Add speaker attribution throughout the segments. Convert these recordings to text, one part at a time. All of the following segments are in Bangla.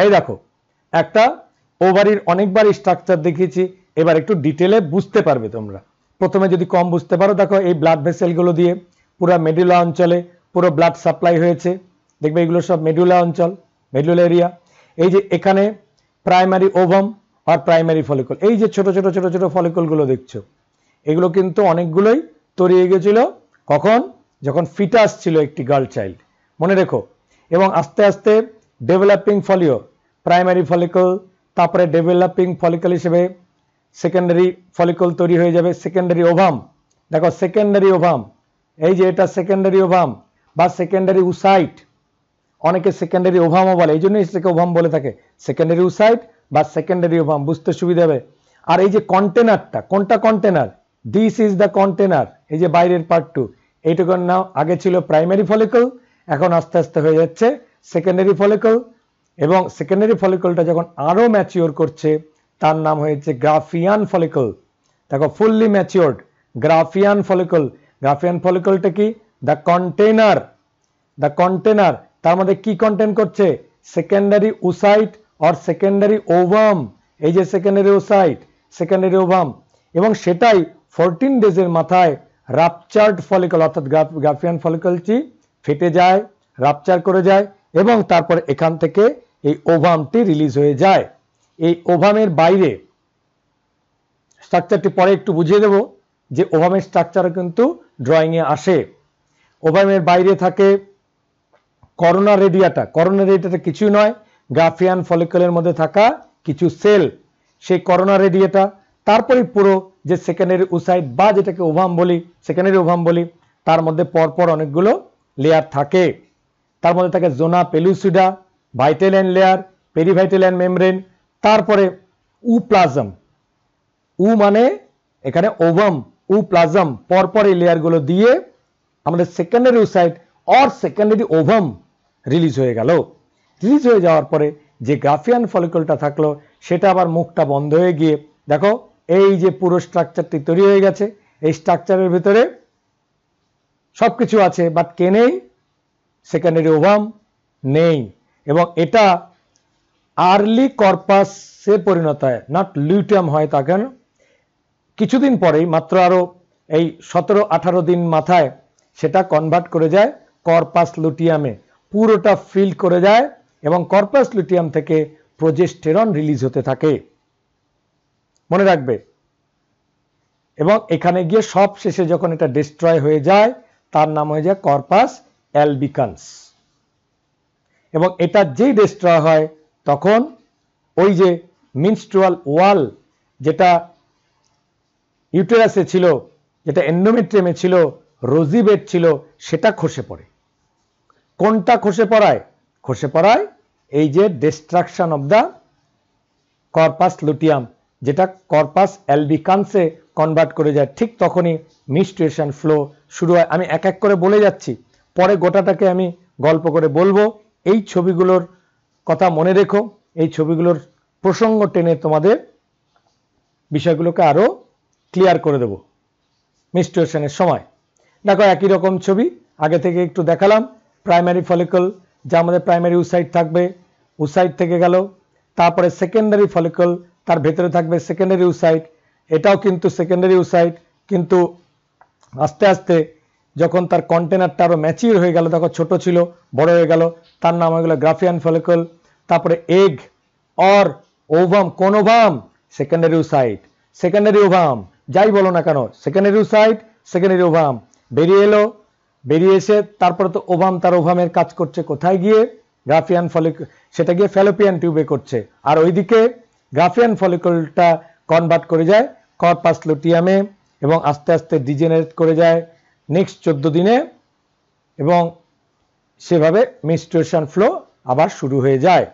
Speaker 1: এই দেখো একটা ওভারির অনেকবার স্ট্রাকচার দেখিয়েছি, এবার একটু ডিটেলে বুঝতে পারবে তোমরা। প্রথমে যদি কম বুঝতে পারো, দেখো এই ব্লাড ভেসেলগুলো দিয়ে পুরো মেডুলা অঞ্চলে পুরো ব্লাড সাপ্লাই হয়েছে, দেখবে এগুলো সব মেডুলা অঞ্চল, মেডুলা এরিয়া। এই যে এখানে প্রাইমারি ওভাম আর প্রাইমারি ফলিকল, এই যে ছোট ছোট ছোট ছোট ফলিকলগুলো দেখছো, এগুলো কিন্তু অনেকগুলোই তৈরি হয়ে গেছিল কখন, যখন ফিটাস ছিল একটি গার্ল চাইল্ড, মনে রেখো। এবং আস্তে আস্তে ডেভেলপিং ফলিও, প্রাইমারি ফলিকল, তারপরে ডেভেলপিং ফলিকল হিসেবে সেকেন্ডারি ফলিকল তৈরি হয়ে যাবে, সেকেন্ডারি ওভাম। দেখো সেকেন্ডারি ওভাম, এই যে এটা সেকেন্ডারি ওভাম বা সেকেন্ডারি উসাইট, অনেকে সেকেন্ডারি ওভামও বলে, এই জন্য এটাকে ওভাম বলে থাকে, সেকেন্ডারি উসাইট বা সেকেন্ডারি ওভাম, বুঝতে সুবিধা হবে। আর এই যে কন্টেনারটা, কোনটা container, this is the container, এই যে বাইরের পার্ট টু, এইটুকুর নাম আগে ছিল প্রাইমারি ফলিকল, এখন আস্তে আস্তে হয়ে যাচ্ছে সেকেন্ডারি ফলিকল। এবং সেকেন্ডারি ফলিকলটা যখন আরো ম্যাচিওর করছে তার নাম হয়েছে গ্রাফিয়ান ফলিকল। দেখো fully matured Graafian follicle. Graafian ফলিকলটা কি, দ্য কন্টেনার, দ্য কন্টেনার, তার মধ্যে কি কন্টেন করছে, secondary oocyte or secondary ovum, এই যে সেকেন্ডারি উসাইট সেকেন্ডারি ওভাম, এবং সেটাই 14 ডেজের মাথায় রাপচার্ড ফলিকল, অর্থাৎ গ্রাফিয়ান ফলিকলটি ফেটে যায়, রাপচার করে যায়, এবং তারপর এখান থেকে এই ওভামটি রিলিজ হয়ে যায়। এই ওভামের বাইরে স্ট্রাকচারটি পরে একটু বুঝিয়ে দেব যে ওভামের স্ট্রাকচারও কিন্তু ড্রয়িং এ আসে। ওভামের বাইরে থাকে করোনা রেডিয়াটা, করোনা রেডিয়াটা কিছুই নয়, গ্রাফিয়ান ফলিকলের মধ্যে থাকা কিছু সেল, সেই করোনা রেডিয়াটা। তারপরে পুরো যে সেকেন্ডারি উসাইট বা যেটাকে ওভাম বলি, সেকেন্ডারি ওভাম বলি, তার মধ্যে পরপর অনেকগুলো লেয়ার থাকে। তার মধ্যে থাকে zona pellucida, vitelline layer, perivitelline membrane, তারপরে প্লাজম, মানে এখানে ওভাম, প্লাজম, পরপর এই লেয়ারগুলো দিয়ে আমাদের secondary oocyte or secondary ovum release হয়ে গেল। রিলিজ হয়ে যাওয়ার পরে যে গ্রাফিয়ান ফলিকলটা থাকলো সেটা আবার মুখটা বন্ধ হয়ে গিয়ে দেখো এই যে পুরো স্ট্রাকচারটি তৈরি হয়ে গেছে। এই স্ট্রাকচারের ভিতরে সবকিছু আছে, বাট কে নেই, সেকেন্ডারি ওভাম নেই, এবং এটা আর্লি কর্পাসে পরিণত হয়, নট লিউটিয়াম হয়। তা কেন, কিছুদিন পরেই, মাত্র আরো এই 17-18 দিন মাথায় সেটা কনভার্ট করে যায় কর্পাস লুটিয়ামে, পুরোটা ফিল করে যায়, এবং কর্পাস লুটিয়াম থেকে প্রোজেস্টেরন রিলিজ হতে থাকে, মনে রাখবে। এবং এখানে গিয়ে সব শেষে যখন এটা ডিস্ট্রয় হয়ে যায় তার নাম হয়ে যায় কর্পাস অ্যালবিকান্স। এবং এটা যেই ডিস্ট্রয় হয় তখন ওই যে মিনস্ট্রুয়াল ওয়াল যেটা ইউটেরাসে ছিল, যেটা এন্ডোমেট্রিয়ামে ছিল, রোজিবেট ছিল, সেটা খসে পড়ে। কোনটা খসে পড়ায়, খসে পড়ায় এই যে destruction of the corpus luteum, যেটা কর্পাস অ্যালবিকান্সে কনভার্ট করে যায়, ঠিক তখনই মিনস্ট্রুয়েশন ফ্লো শুরু হয়। আমি এক এক করে বলে যাচ্ছি, পরে গোটাটাকে আমি গল্প করে বলবো। এই ছবিগুলোর কথা মনে রেখো, এই ছবিগুলোর প্রসঙ্গ টেনে তোমাদের বিষয়গুলোকে আরো ক্লিয়ার করে দেব মিনস্ট্রুয়েশনের সময়। দেখো একই রকম ছবি আগে থেকে একটু দেখালাম। প্রাইমারি ফলিকল, যা আমাদের প্রাইমারি উসাইট থাকবে, উসাইট থেকে গেল, তারপরে সেকেন্ডারি ফলিকল, তার ভেতরে থাকবে সেকেন্ডারি উসাইট, এটাও কিন্তু সেকেন্ডারি উসাইট, কিন্তু আস্তে আস্তে যখন তার কন্টেনারটা আরো ম্যাচিউর হয়ে গেল, দেখো ছোট ছিল বড় হয়ে গেল, তার নাম হয়ে গেল গ্রাফিয়ান ফলিকল। তারপরে এগ অর ওভাম, কোন ovum, secondary oocyte, secondary ovum, যাই বলো না কেন, সেকেন্ডারি উসাইট, সেকেন্ডারি ওভাম বেরিয়ে এলো। বেরিয়ে এসে তারপরে তো ওভাম তার ওভামের কাজ করছে কোথায় গিয়ে, গ্রাফিয়ান ফলিকল, সেটা গিয়ে ফ্যালোপিয়ান টিউবে করছে, আর ওইদিকে গ্রাফিয়ান ফলিকলটা কনভার্ট করে যায় কর্পাস লুটিয়ামে, এবং আস্তে আস্তে ডিজেনারেট করে যায় নেক্সট 14 দিনে, এবং সেভাবে মেনস্ট্রুয়েশন ফ্লো আবার শুরু হয়ে যায়।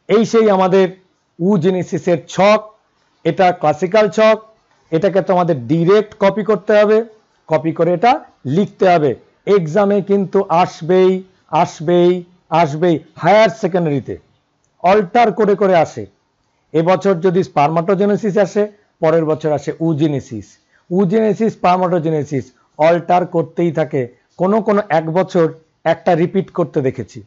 Speaker 1: এই সেই আমাদের উজেনেসিসের ছক, এটা ক্লাসিক্যাল ছক, এটাকে তোমাদের ডিরেক্ট কপি করতে হবে, কপি করে এটা লিখতে হবে। এক্সামে কিন্তু আসবেই আসবেই আসবেই, হায়ার সেকেন্ডারিতে অল্টার করে করে আসে। এবছর যদি স্পারমাটোজেনেসিস আসে, পরের বছর আসে উজেনেসিস, উজেনেসিস স্পারমাটোজেনেসিস অল্টার করতেই থাকে। কোন কোন এক বছর একটা রিপিট করতে দেখেছি,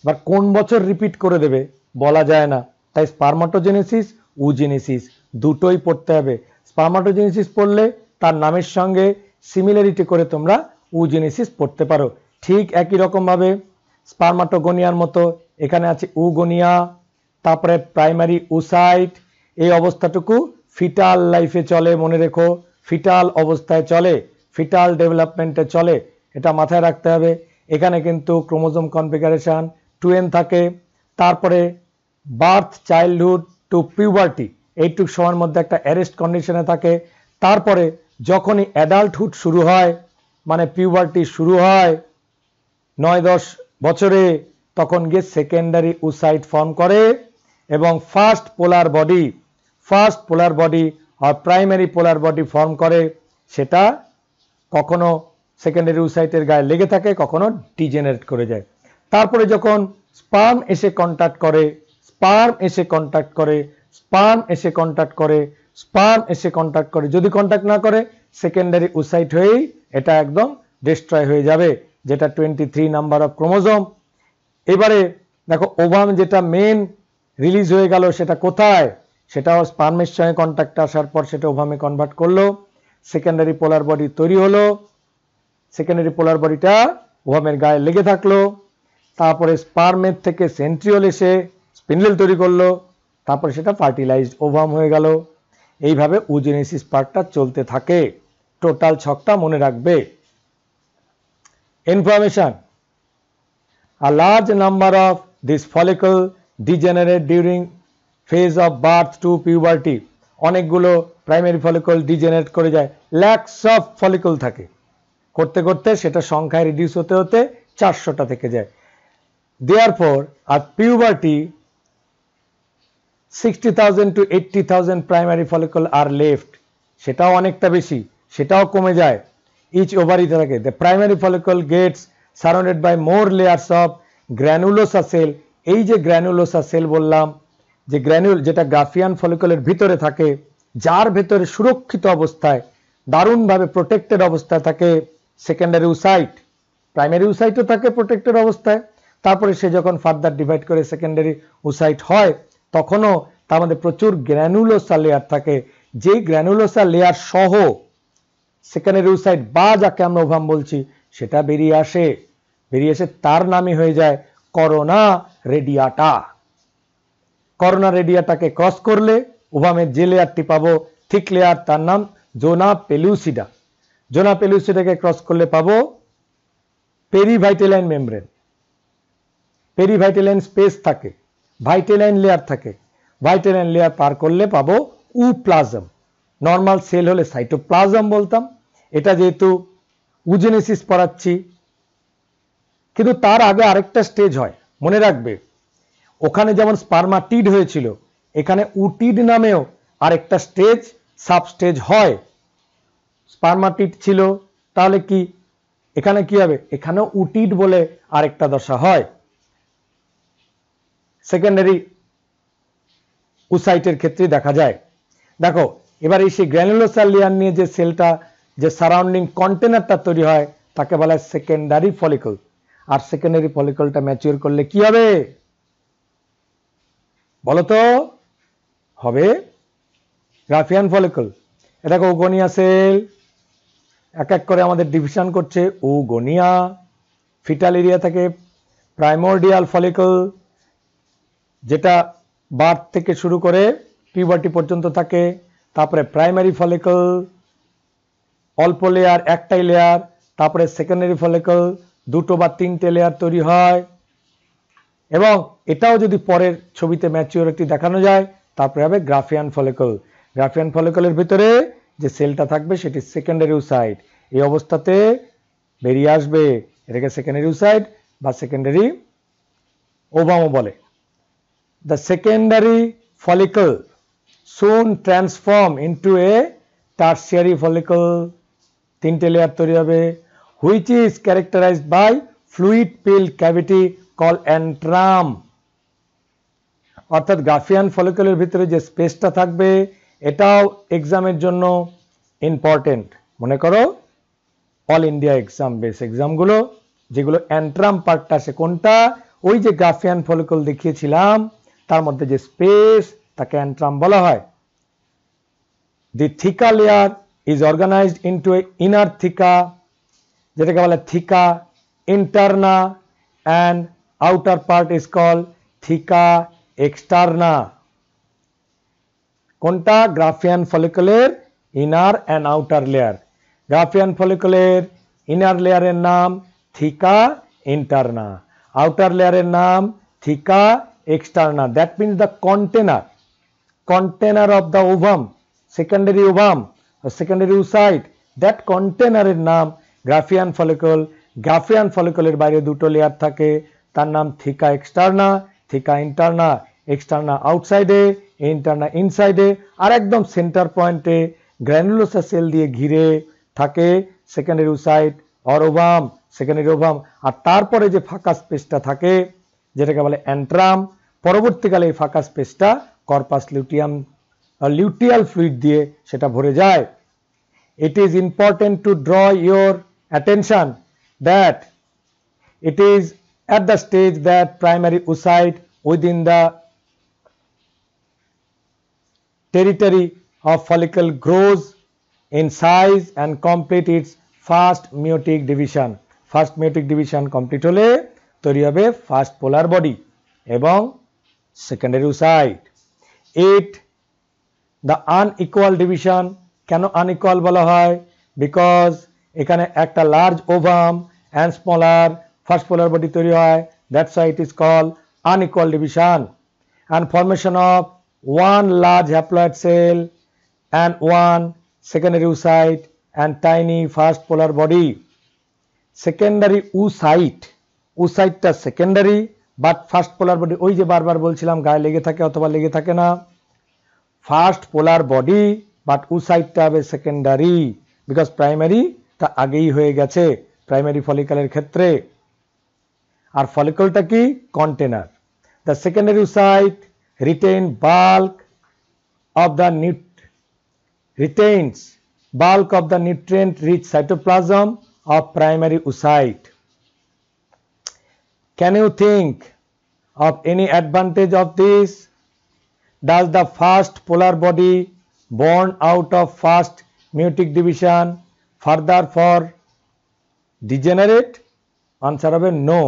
Speaker 1: বা কোন বছর রিপিট করে দেবে বলা যায় না, তাই স্পারমাটোজেনেসিস উজেনেসিস দুটোই পড়তে হবে। স্পারমাটোজেনেসিস পড়লে তার নামের সঙ্গে সিমিলারিটি করে তোমরা উজেনেসিস পড়তে পারো। ঠিক একই রকম ভাবে স্পারমাটোগোনিয়ার মতো এখানে আছে উগোনিয়া, তারপরে প্রাইমারি উসাইট। এই অবস্থাটুকু ফিটাল লাইফে চলে, মনে রেখো ফিটাল অবস্থায় চলে, ফিটাল ডেভেলপমেন্টে চলে, এটা মাথায় রাখতে হবে। এখানে কিন্তু ক্রোমোজোম কনফিগারেশন 2n থাকে। তারপরে বার্থ চাইল্ডহুড টু পিউবার্টি এইটুক সময়ের মধ্যে একটা অ্যারেস্ট কন্ডিশনে থাকে। তারপরে যখনই অ্যাডাল্টহুড শুরু হয়, মানে পিউবার্টি শুরু হয় 9-10 বছরে, তখন গিয়ে সেকেন্ডারি উসাইট ফর্ম করে এবং ফার্স্ট পোলার বডি আর প্রাইমারি পোলার বডি ফর্ম করে। সেটা কখনো সেকেন্ডারি উসাইটের গায়ে লেগে থাকে, কখনো ডিজেনারেট করে যায়। তারপরে যখন স্পার্ম এসে কন্ট্যাক্ট করে, যদি কন্ট্যাক্ট না করে সেকেন্ডারি উসাইট হয়েই এটা একদম ডিস্ট্রয় হয়ে যাবে, যেটা 23 নাম্বার অফ ক্রোমোজোম। এবারে দেখো ওভাম যেটা মেন রিলিজ হয়ে গেল সেটা কোথায়, সেটাও স্পার্মের সঙ্গে কন্ট্যাক্ট আসার পর সেটা ওভামে কনভার্ট করলো, সেকেন্ডারি পোলার বডি তৈরি হলো, সেকেন্ডারি পোলার বডিটা ওভামের গায়ে লেগে থাকলো, তারপরে স্পার্মের থেকে সেন্ট্রিওল এসে স্পিন্ডেল তৈরি করলো, তারপরে সেটা ফার্টিলাইজড ওভাম হয়ে গেল। এইভাবে উজেনেসিস পার্টটা চলতে থাকে। টোটাল ছকটা মনে রাখবে। Information: a large number of this follicle degenerate during phase of birth to puberty। অনেকগুলো প্রাইমারি ফলিকল ডিজেনারেট করে যায়, ল্যাক্স অফ ফলিকল থাকে, করতে করতে সেটা সংখ্যায় রিডিউস হতে হতে 400টা থেকে যায়। Therefore at puberty 60,000 to 80,000 primary follicle are left, সেটাও অনেকটা বেশি, সেটাও কমে যায়। Each ovary থাকে, the primary follicle gets surrounded by more layers of granulosa cell। এই যে গ্র্যানুলোসা সেল বললাম, যে যেটা গ্রাফিয়ান ফলিকলের ভিতরে থাকে, যার ভেতরে সুরক্ষিত অবস্থায় দারুণভাবে প্রোটেক্টেড অবস্থায় থাকে সেকেন্ডারি উসাইট। প্রাইমারি উসাইটও থাকে প্রোটেক্টেড অবস্থায়, তারপরে সে যখন ফার্দার ডিভাইড করে সেকেন্ডারি উসাইট হয় তখনও তার মধ্যে প্রচুর গ্র্যানুলোসা লেয়ার থাকে, যেই গ্র্যানুলোসা লেয়ার সহ সেকেন্ডারি উসাইট বা যাকে আমরা ওভাম বলছি সেটা বেরিয়ে এসে তার নামই হয়ে যায় করোনা রেডিয়াটা। করোনা রেডিয়াটাকে ক্রস করলে ওভামের যে লেয়ারটি পাবো থিক লেয়ার, তার নাম জোনা পেলুসিডা। জোনা পেলুসিডাকে ক্রস করলে পাবো পেরিভাইটেলাইন মেমব্রেন। পেরিভাইটেলাইন স্পেস থাকে, ভাইটেলাইন লেয়ার থাকে, ভাইটেলাইন লেয়ার পার করলে পাবো উপ্লাজম। নর্মাল সেল হলে সাইটোপ্লাজম বলতাম। এটা যেহেতু উজেনেসিস পড়াচ্ছি, কিন্তু তার আগে আরেকটা স্টেজ হয়, মনে রাখবে। ওখানে যেমন স্পার্মাটিড হয়েছিল, এখানে উটিড নামেও আরেকটা স্টেজ সাবস্টেজ হয়। স্পার্মাটিড ছিল, তাহলে কি এখানে কি হবে, এখানেও উটিড বলে আরেকটা দশা হয় সেকেন্ডারি উসাইটের ক্ষেত্রে দেখা যায়। দেখো এবার এই সেই গ্র্যানুলোসার লেয়ার নিয়ে যে সেলটা, যে সারাউন্ডিং কন্টেনারটা তৈরি হয় তাকে বলা হয় সেকেন্ডারি ফলিকল। আর সেকেন্ডারি ফলিকলটা ম্যাচিওর করলে কি হবে বলতো, হবে গ্রাফিয়ান ফলিকল। দেখো ওগোনিয়া সেল এক এক করে আমাদের ডিভিশন করছে। ওগোনিয়া ফিটাল এরিয়া থেকে প্রাইমোরডিয়াল ফলিকল, যেটা বার্থ থেকে শুরু করে পিউবার্টি পর্যন্ত থাকে। তারপরে প্রাইমারি ফলিকল অল্প লেয়ার, একটাই লেয়ার। তারপরে সেকেন্ডারি ফলিকল দুটো বা তিনটে লেয়ার তৈরি হয়। এবং এটাও যদি পরের ছবিতে ম্যাচিউরিটি দেখানো যায় তারপরে হবে গ্রাফিয়ান ফলিকল। গ্রাফিয়ান ফলিকলের ভিতরে যে সেলটা থাকবে সেটি সেকেন্ডারি উসাইট। এই অবস্থাতে বেরিয়ে আসবে, এটাকে সেকেন্ডারি উসাইট বা সেকেন্ডারি ওভামও বলে। The secondary follicle soon transform into a tertiary follicle, তিনটে লেয়ার তৈরি হবে, which is characterized by fluid filled cavity called antrum। অর্থাৎ গ্রাফিয়ান ফলিকলের ভিতরে যে স্পেসটা থাকবে এটাও এক্সামের জন্য ইম্পর্টেন্ট। মনে করো অল ইন্ডিয়া এক্সাম, বেস এক্সামগুলো যেগুলো অ্যান্ট্রাম পার্টটা আসে কোনটা, ওই যে গ্রাফিয়ান ফলিকল দেখিয়েছিলাম তার মধ্যে যে স্পেস তাকে অ্যান্ট্রাম বলা হয়। The theca layer is organised into a inner theca, যেটাকে বলে theca interna, and outer part is call theca externa. কোনটা? গ্রাফিয়ান ফলিকলের inner and outer layer. Graafian ফলিকলের ইনার লেয়ারের নাম থিকা ইন্টারনা, আউটার লেয়ারের নাম theca externa. That means the container of the ovum, secondary ovum, secondary oocyte, that কন্টেনারের নাম গ্রাফিয়ান ফলিকল। গ্রাফিয়ান ফলিকলের বাইরে দুটো লেয়ার থাকে, তার নাম থিকা এক্সটার্না, থিকা ইন্টারনা। এক্সটার্না আউটসাইডে, ইন্টারনা ইনসাইডে, আর একদম সেন্টার পয়েন্টে গ্র্যানুলোসার সেল দিয়ে ঘিরে থাকে secondary oocyte or ovum, secondary ovum. আর তারপরে যে ফাঁকা স্পেসটা থাকে যেটাকে বলে অ্যান্ট্রাম, পরবর্তীকালে এই ফাঁকা স্পেসটা কর্পাস লিউটিয়াম লিউটিয়াল ফ্লুইড দিয়ে সেটা ভরে যায়। It is important to draw your attention that it is at the stage that primary oocyte within the territory of follicle grows in size and complete its first meiotic division. First meiotic division complete হলে তৈরি হবে ফার্স্ট পোলার বডি এবং secondary oocyte. It the unequal division, কেন আনইকুয়াল বলা হয়? বিকজ এখানে একটা large ovum and smaller first polar body তৈরি হয়, that's why it is call unequal division. And formation of one large haploid cell and one secondary oocyte and tiny first polar body. Secondary oocyteটা secondary, but first polar body ওই যে বারবার বলছিলাম গায়ে লেগে থাকে অথবা লেগে থাকে না, ফার্স্ট পোলার বডি বাট oocyteটা হবে সেকেন্ডারি, বিকজ প্রাইমারিটা আগেই হয়ে গেছে প্রাইমারি ফলিকলের ক্ষেত্রে। আর ফলিকলটা কি? Container. The secondary oocyte retain bulk of the nutrient rich cytoplasm of primary oocyte. Can you think of any advantage of this? Does the first polar body born out of first meiotic division further for degenerate? Answer হবে no.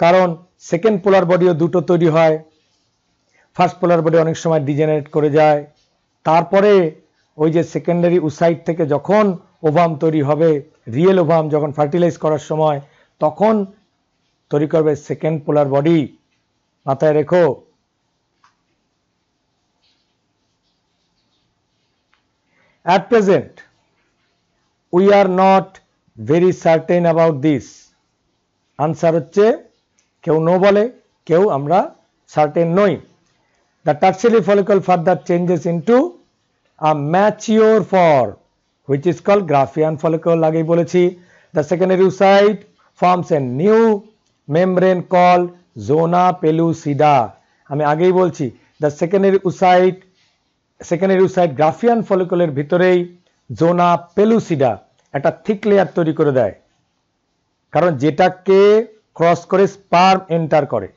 Speaker 1: কারণ সেকেন্ড পোলার বডিও দুটো তৈরি হয়, ফার্স্ট পোলার বডি অনেক সময় ডিজেনারেট করে যায়, তারপরে ওই যে সেকেন্ডারি oocyte থেকে যখন ওভাম তৈরি হবে, রিয়েল ওভাম যখন ফার্টিলাইজ করার সময়, তখন তৈরি করবে সেকেন্ড পোলার বডি। মাথায় রেখো। At present, we are not very certain about this. Answer হচ্ছে কেউ নো বলে, কেউ আমরা সার্টেন নই। The tertiary follicle further changes into a mature form, which is called Graafian follicle. আগেই বলেছি। The secondary oocyte forms a new membrane called zona pellucida. আমি আগেই বলছি the secondary oocyte গ্রাফিয়ান ফলিকলের ভিতরেই জোনা পেলুসিডা একটা থিক লেয়ার তৈরি করে দেয়, কারণ যেটাকে ক্রস করে স্পার্ম এন্টার করে,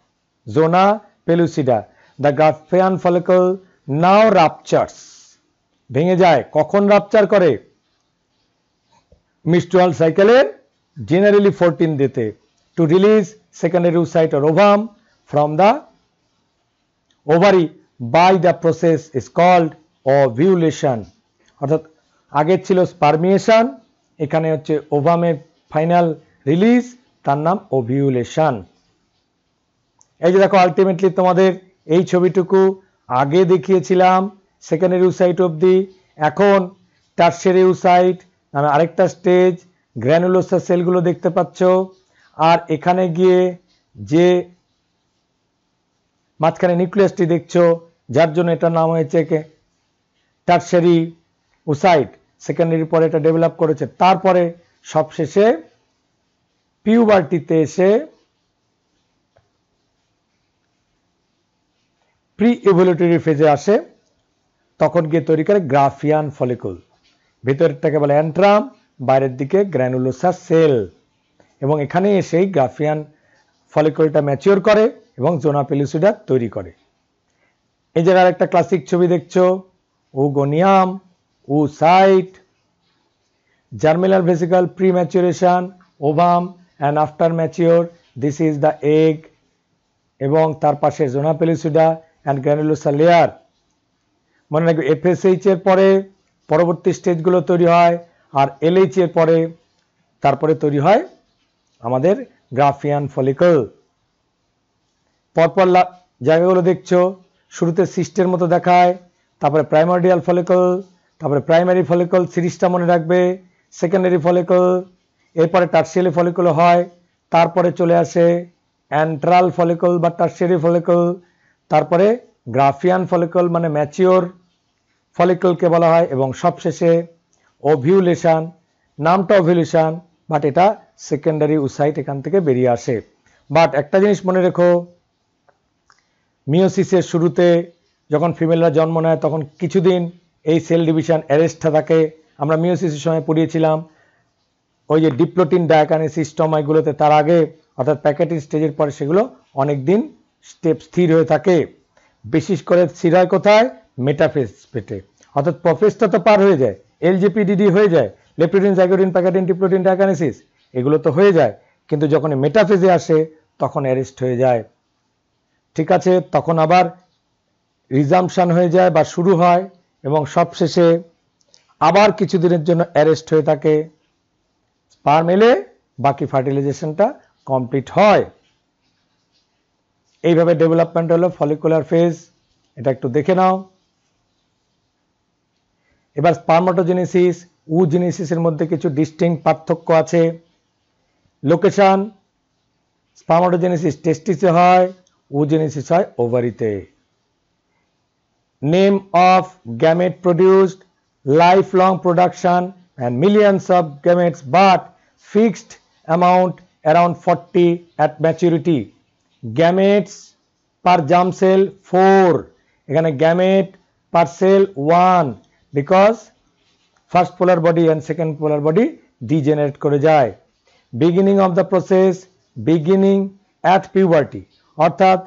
Speaker 1: জোনা পেলুসিডা। দ্য গ্রাফিয়ান ফলিকল নাও রাপচার্স, ভেঙে যায়। কখন রাপচার করে? menstrual সাইকেলের জেনারেলি 14 ডেতে, to release secondary oocyte or ovum from the ovary by the process is called ovulation. অর্থাৎ আগে ছিল স্পার্মিয়েশন, এখানে হচ্ছে ওভামের ফাইনাল রিলিজ, তার নাম ওভিউলেশন। এই যে দেখো আলটিমেটলি তোমাদের এই ছবিটুকু আগে দেখিয়েছিলাম সেকেন্ডারি oocyte অবধি, এখন টারশিয়ারি oocyte নামে আরেকটা স্টেজ, গ্র্যানুলোসার সেলগুলো দেখতে পাচ্ছ, আর এখানে গিয়ে যে মাঝখানে নিউক্লিয়াসটি দেখছো যার জন্য এটার নাম হয়েছে টারশিয়ারি oocyte, সেকেন্ডারি পরে এটা ডেভেলপ করেছে। তারপরে সবশেষে পিউবার্টিতে এসে প্রি ইভলিউটরি ফেজে আসে, তখন গিয়ে তৈরি করে গ্রাফিয়ান ফলিকল। ভেতরটাকে বলে অ্যান্ট্রাম, বাইরের দিকে গ্র্যানুলোসার সেল, এবং এখানে এসেই গ্রাফিয়ান ফলিকলটা ম্যাচিওর করে এবং জোনা পেলুসিডা তৈরি করে। এই জায়গায় একটা ক্লাসিক ছবি দেখছো, ওগোনিয়াম, oocyte, germinal vesicle pre-maturation, ovum and after mature this is the egg, এবং তার পাশে জোনা পেলুসিডা and granulosa layer। মনে রাখবে FSH এর পরে পরবর্তী স্টেজগুলো তৈরি হয়, আর LH এর পরে তারপরে তৈরি হয় আমাদের গ্রাফিয়ান ফলিকল। পরপর জায়গাগুলো দেখছো, শুরুতে সিস্টের মতো দেখায়, তারপরে প্রাইমর্ডিয়াল ফলিকল, তারপরে প্রাইমারি ফলিকল সিরিজটা মনে রাখবে, সেকেন্ডারি ফলিকল, এরপরে টার্সিয়ারি ফলিকল হয়, তারপরে চলে আসে অ্যান্ট্রাল ফলিকল বা টার্সিয়ারি ফলিকল, তারপরে গ্রাফিয়ান ফলিকল মানে ম্যাচিওর ফলিকলকে বলা হয়, এবং সবশেষে ওভিউলেশন। নামটা ওভিউলেশন, বাট এটা সেকেন্ডারি উসাইট এখান থেকে বেরিয়ে আসে। বাট একটা জিনিস মনে রেখো, মিওসিসের শুরুতে যখন ফিমেলরা জন্ম নেয় তখন কিছুদিন এই সেল ডিভিশন অ্যারেস্টটা থাকে। আমরা মিওসিসের সময় পড়িয়েছিলাম ওই যে ডিপ্লোটিন ডায়াকানেসিস্টম এগুলোতে, তার আগে অর্থাৎ প্যাকেটিং স্টেজের পরে সেগুলো অনেক দিন স্টেপ স্থির হয়ে থাকে। বিশেষ করে স্থির হয় কোথায়? মেটাফেজ পেটে, অর্থাৎ প্রফেজটা তো পার হয়ে যায়, এলজিপিডিডি হয়ে যায়, লেপটোডিন জাইগোটিন প্যাকেটিন ডিপ্লোটিন ডায়াকানেসিস এগুলো তো হয়ে যায়, কিন্তু যখন মেটাফেজে আসে তখন অ্যারেস্ট হয়ে যায়। ঠিক আছে, তখন আবার রিজাম্পশন হয়ে যায় বা শুরু হয়, এবং সবশেষে আবার কিছুদিনের জন্য অ্যারেস্ট হয়ে থাকে, স্পার্ম এলে বাকি ফার্টিলাইজেশনটা কমপ্লিট হয়। এইভাবে ডেভেলপমেন্ট হলো ফলিকুলার ফেজ। এটা একটু দেখে নাও। এবার স্পার্মাটোজেনেসিস, উজেনেসিসের মধ্যে কিছু ডিস্টিংক্ট পার্থক্য আছে। লোকেশন, স্পার্মাটোজেনেসিস টেস্টিসে হয়, oogenesis হয় ওভারিতে। Name of gamete produced, lifelong production and millions of gametes but fixed amount around 40 at maturity. Gametes per germ cell 4, এখানে gamete per cell 1 because first polar body and second polar body degenerate করে যায়। Beginning of the process, beginning at puberty, অর্থাৎ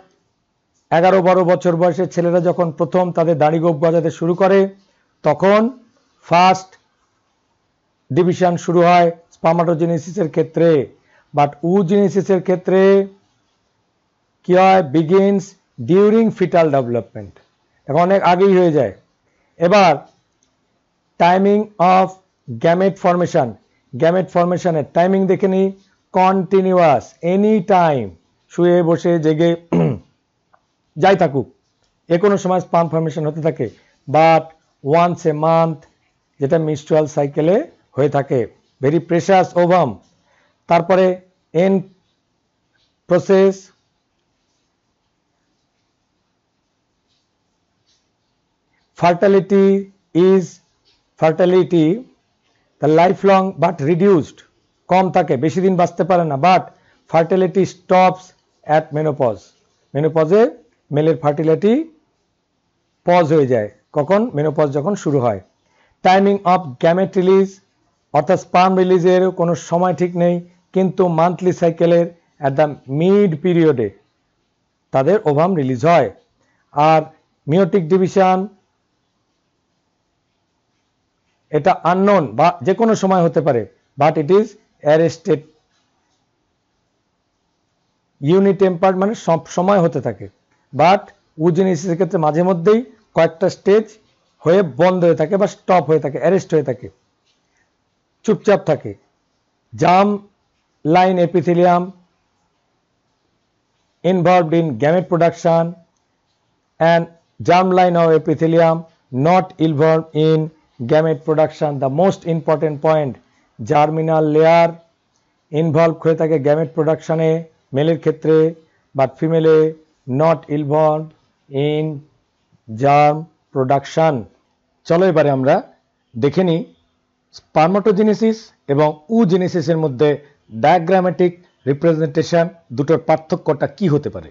Speaker 1: 11-12 বছর বয়সের ছেলেরা যখন প্রথম তাদের দাড়ি গোঁফ গজাতে শুরু করে তখন ফার্স্ট ডিভিশন শুরু হয় স্পার্মাটোজেনেসিসের ক্ষেত্রে, বাট oogenesisের ক্ষেত্রে কি হয়? বিগিনস ডিউরিং ফিটাল ডেভেলপমেন্ট, এখন অনেক আগেই হয়ে যায়। এবার timing of gamete formation, gamete ফর্মেশনের টাইমিং দেখে নিই। কন্টিনিউয়াস, এনি টাইম, শুয়ে বসে জেগে যাই থাকুক যে কোনো সময় স্পার্ম ফর্মেশন হতে থাকে, বাট ওয়ান্স এ মান্থ, যেটা মিনস্ট্রুয়াল সাইকেলে হয়ে থাকে। Very precious ovum. তারপরে an process, fertility is fertility the life long but reduced, কম থাকে, বেশি দিন বাঁচতে পারে না, but fertility stops at menopause, মেনোপজে মেলের ফার্টিলিটি পজ হয়ে যায়। কখন? মেনোপজ যখন শুরু হয়। টাইমিং অফ গ্যামেট রিলিজ, অর্থাৎ স্পার্ম রিলিজের কোনো সময় ঠিক নেই, কিন্তু মান্থলি সাইকেলের অ্যাট দ্য মিড পিরিয়ডে তাদের ওভাম রিলিজ হয়। আর মিওটিক ডিভিশন, এটা আননোন বা যে কোনো সময় হতে পারে, বাট ইট ইজ অ্যারেস্টেড। ইউনিটেম্পার্ড মানে সব সময় হতে থাকে, বাট oogenesis ক্ষেত্রে মাঝে মধ্যেই কয়েকটা স্টেজ হয়ে বন্ধ হয়ে থাকে বা স্টপ হয়ে থাকে, অ্যারেস্ট হয়ে থাকে, চুপচাপ থাকে। Germ line epithelium involved in gamete production and germline of epithelium not involved in gamete production. The most important point, germinal layer involved হয়ে থাকে gamete production এ মেলের ক্ষেত্রে, but female not involved in germ production. চলো এবারে আমরা দেখে নিই স্পার্মাটোজেনেসিস এবং oogenesisের মধ্যে ডায়াগ্রামেটিক রিপ্রেজেন্টেশন দুটোর পার্থক্যটা কি হতে পারে।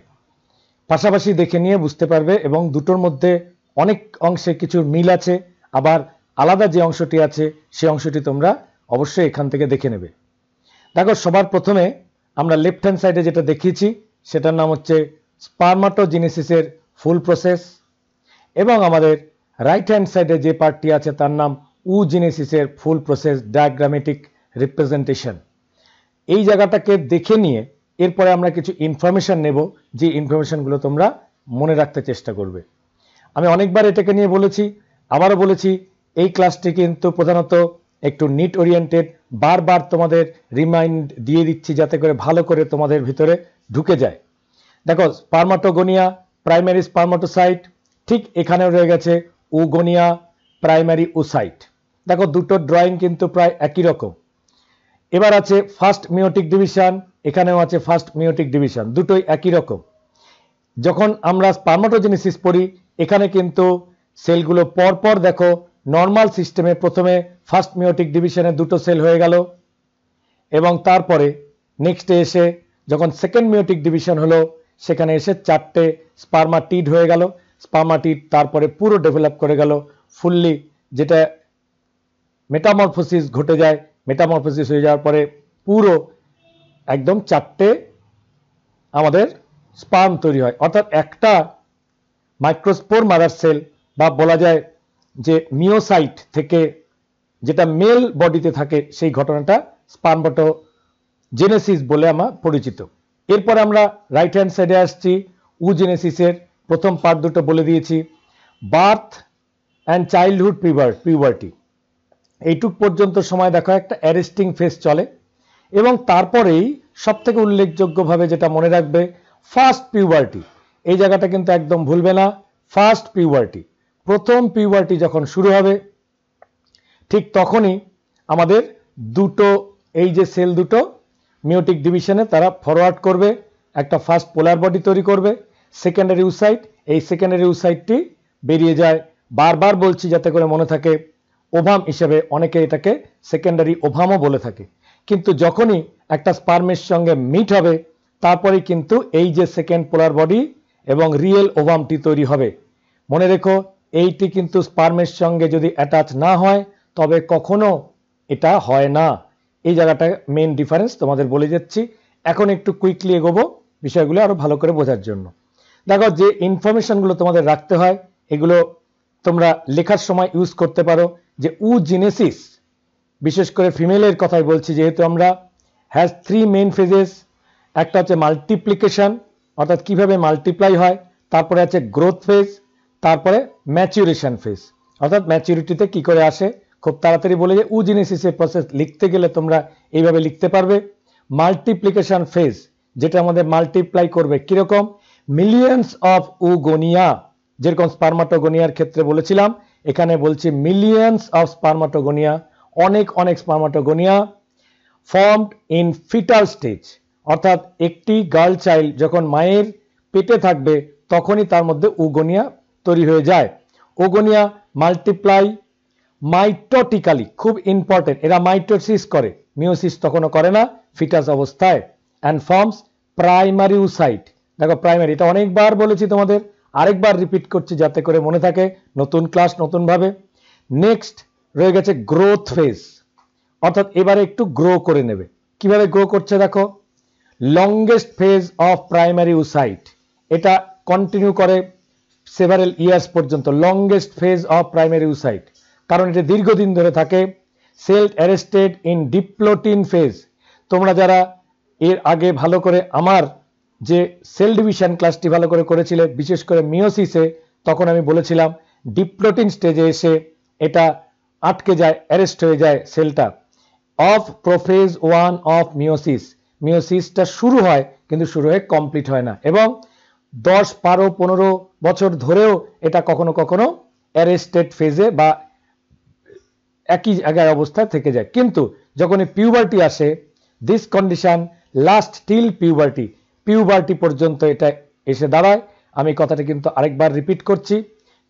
Speaker 1: পাশাপাশি দেখে নিয়ে বুঝতে পারবে, এবং দুটোর মধ্যে অনেক অংশে কিছু মিল আছে, আবার আলাদা যে অংশটি আছে সেই অংশটি তোমরা অবশ্যই এখান থেকে দেখে নেবে। দেখো, সবার প্রথমে আমরা লেফট হ্যান্ড সাইডে যেটা দেখিয়েছি সেটার নাম হচ্ছে স্পারমাটোজেনেসিসের ফুল প্রসেস, এবং আমাদের রাইট হ্যান্ড সাইডে যে পার্টটি আছে তার নাম উজেনেসিসের ফুল প্রসেস ডায়াগ্রামেটিক রিপ্রেজেন্টেশন। এই জায়গাটাকে দেখে নিয়ে এরপরে আমরা কিছু ইনফরমেশন নেব, যে ইনফরমেশনগুলো তোমরা মনে রাখতে চেষ্টা করবে। আমি অনেকবার এটাকে নিয়ে বলেছি, আবারও বলেছি, এই ক্লাসটি কিন্তু প্রধানত একটু নিট ওরিয়েন্টেড, বারবার তোমাদের রিমাইন্ড দিয়ে দিচ্ছি যাতে করে ভালো করে তোমাদের ভিতরে ঢুকে যায়। দেখো, স্পারমাটোগোনিয়া, প্রাইমারি স্পারমাটোসাইট, ঠিক এখানেও রয়ে গেছে উগোনিয়া, প্রাইমারি ওসাইট। দেখো, দুটো ড্রয়িং কিন্তু প্রায় একই রকম। এবার আছে ফার্স্ট মিওটিক ডিভিশন, এখানেও আছে ফার্স্ট মিওটিক ডিভিশন, দুটোই একই রকম। যখন আমরা স্পারমাটোজেনেসিস পড়ি, এখানে কিন্তু সেলগুলো পরপর দেখো নর্মাল সিস্টেমে প্রথমে ফার্স্ট মিওটিক ডিভিশনে দুটো সেল হয়ে গেল, এবং তারপরে নেক্সটে এসে যখন সেকেন্ড মিওটিক ডিভিশন হলো সেখানে এসে চারটে স্পারমাটিড হয়ে গেল। স্পারমাটিড তারপরে পুরো ডেভেলপ করে গেল ফুললি, যেটা মেটামরফোসিস ঘটে যায়। মেটামরফোসিস হয়ে যাওয়ার পরে পুরো একদম চারটে আমাদের স্পার্ম তৈরি হয়, অর্থাৎ একটা মাইক্রোস্পোর মাদার সেল, বা বলা যায় যে মিওসাইট থেকে যেটা মেল বডিতে থাকে সেই ঘটনাটা স্পারমাটোজেনেসিস বলে আমরা পরিচিত। এরপর আমরা রাইট হ্যান্ড সাইডে আসছি, উজেনেসিসের প্রথম পার্ট দুটো বলে দিয়েছি, বার্থ অ্যান্ড চাইল্ডহুড পিউবার্টি। এইটুক পর্যন্ত সময় দেখো একটা অ্যারেস্টিং ফেজ চলে, এবং তারপরেই সব থেকে উল্লেখযোগ্যভাবে যেটা মনে রাখবে, ফার্স্ট পিউবার্টি। এই জায়গাটা কিন্তু একদম ভুলবে না। ফার্স্ট পিউবার্টি, প্রথম পিউবার্টি যখন শুরু হবে ঠিক তখনই আমাদের দুটো, এই যে সেল দুটো মিওটিক ডিভিশনে তারা ফরওয়ার্ড করবে, একটা ফার্স্ট পোলার বডি তৈরি করবে, সেকেন্ডারি ওসাইট। এই সেকেন্ডারি ওসাইটটি বেরিয়ে যায়, বারবার বলছি যাতে করে মনে থাকে, ওভাম হিসেবে, অনেকে এটাকে সেকেন্ডারি ওভামও বলে থাকে। কিন্তু যখনই একটা স্পার্মের সঙ্গে মিট হবে তারপরেই কিন্তু এই যে সেকেন্ড পোলার বডি এবং রিয়েল ওভামটি তৈরি হবে। মনে রেখো, এইটি কিন্তু স্পার্মের সঙ্গে যদি অ্যাটাচ না হয় তবে কখনো এটা হয় না। এই জায়গাটা মেইন ডিফারেন্স তোমাদের বলে যাচ্ছি। এখন একটু কুইকলি এগোবো বিষয়গুলো আরো ভালো করে বোঝার জন্য। দেখো, যে ইনফরমেশনগুলো তোমাদের রাখতে হয় এগুলো তোমরা লেখার সময় ইউজ করতে পারো। যে উজেনেসিস, বিশেষ করে ফিমেলের কথাই বলছি যেহেতু আমরা, হ্যাজ থ্রি মেইন ফেজেস। একটা হচ্ছে মাল্টিপ্লিকেশন, অর্থাৎ কিভাবে মাল্টিপ্লাই হয়, তারপরে আছে গ্রোথ ফেজ, তারপরে ম্যাচুরেশন ফেজ, অর্থাৎ ম্যাচুরিটিতে কি করে আসে। খুব তাড়াতাড়ি বলে যে উজেনেসিসের প্রসেস লিখতে গেলে তোমরা এইভাবে লিখতে পারবে। মাল্টিপ্লিকেশন ফেজ, যেটা আমাদের মাল্টিপ্লাই করবে কিরকম, মিলিয়নস অফ উগোনিয়া, যেরকম স্পারমাটোগোনিয়ার ক্ষেত্রে বলেছিলাম, এখানে বলছি মিলিয়নস অফ স্পারমাটোগোনিয়া, অনেক অনেক স্পারমাটোগোনিয়া ফর্মড ইন ফিটাল স্টেজ, অর্থাৎ একটি গার্ল চাইল্ড যখন মায়ের পেটে থাকবে তখনই তার মধ্যে উগোনিয়া তৈরি হয়ে যায়। উগোনিয়া মাল্টিপ্লাই মাইটোটিক্যালি, খুব ইম্পর্টেন্ট, এরা মাইটোসিস করে, মিওসিস তখনও করে না ফিটাস অবস্থায়, অ্যান্ড ফর্মস প্রাইমারি ওসাইট। দেখো, প্রাইমারি, এটা অনেকবার বলেছি তোমাদের, আরেকবার রিপিট করছি যাতে করে মনে থাকে, নতুন ক্লাস নতুন ভাবে। নেক্সট রয়ে গেছে গ্রোথ ফেজ, অর্থাৎ এবারে একটু গ্রো করে নেবে। কিভাবে গ্রো করছে দেখো, longest phase of primary oocyte, এটা কন্টিনিউ করে সেভারেল ইয়ার্স পর্যন্ত, longest phase of primary oocyte, কারণ এটা দীর্ঘদিন ধরে থাকে। Cell arrested in diplotene phase, তোমরা যারা এর আগে ভালো করে আমার যে সেল ডিভিশন ক্লাসটি ভালো করে করেছিলে, বিশেষ করে মিওসিসে, তখন আমি বলেছিলাম ডিপ্লোটিন স্টেজে এসে এটা আটকে যায়, অ্যারেস্ট হয়ে যায় সেলটা। অফ প্রোফেজ 1 অফ মিওসিস, মিওসিসটা শুরু হয় কিন্তু শুরু হয়ে কমপ্লিট হয় না, এবং 10, 12, 15 বছর ধরেও এটা কখনো কখনো অ্যারেস্টেড ফেজে বা একই জায়গায় অবস্থায় থেকে যায়। কিন্তু যখন পিউবার্টি আসে, this condition last till puberty, puberty পর্যন্ত এটা এসে দাঁড়ায়। আমি কথাটা কিন্তু আরেকবার রিপিট করছি,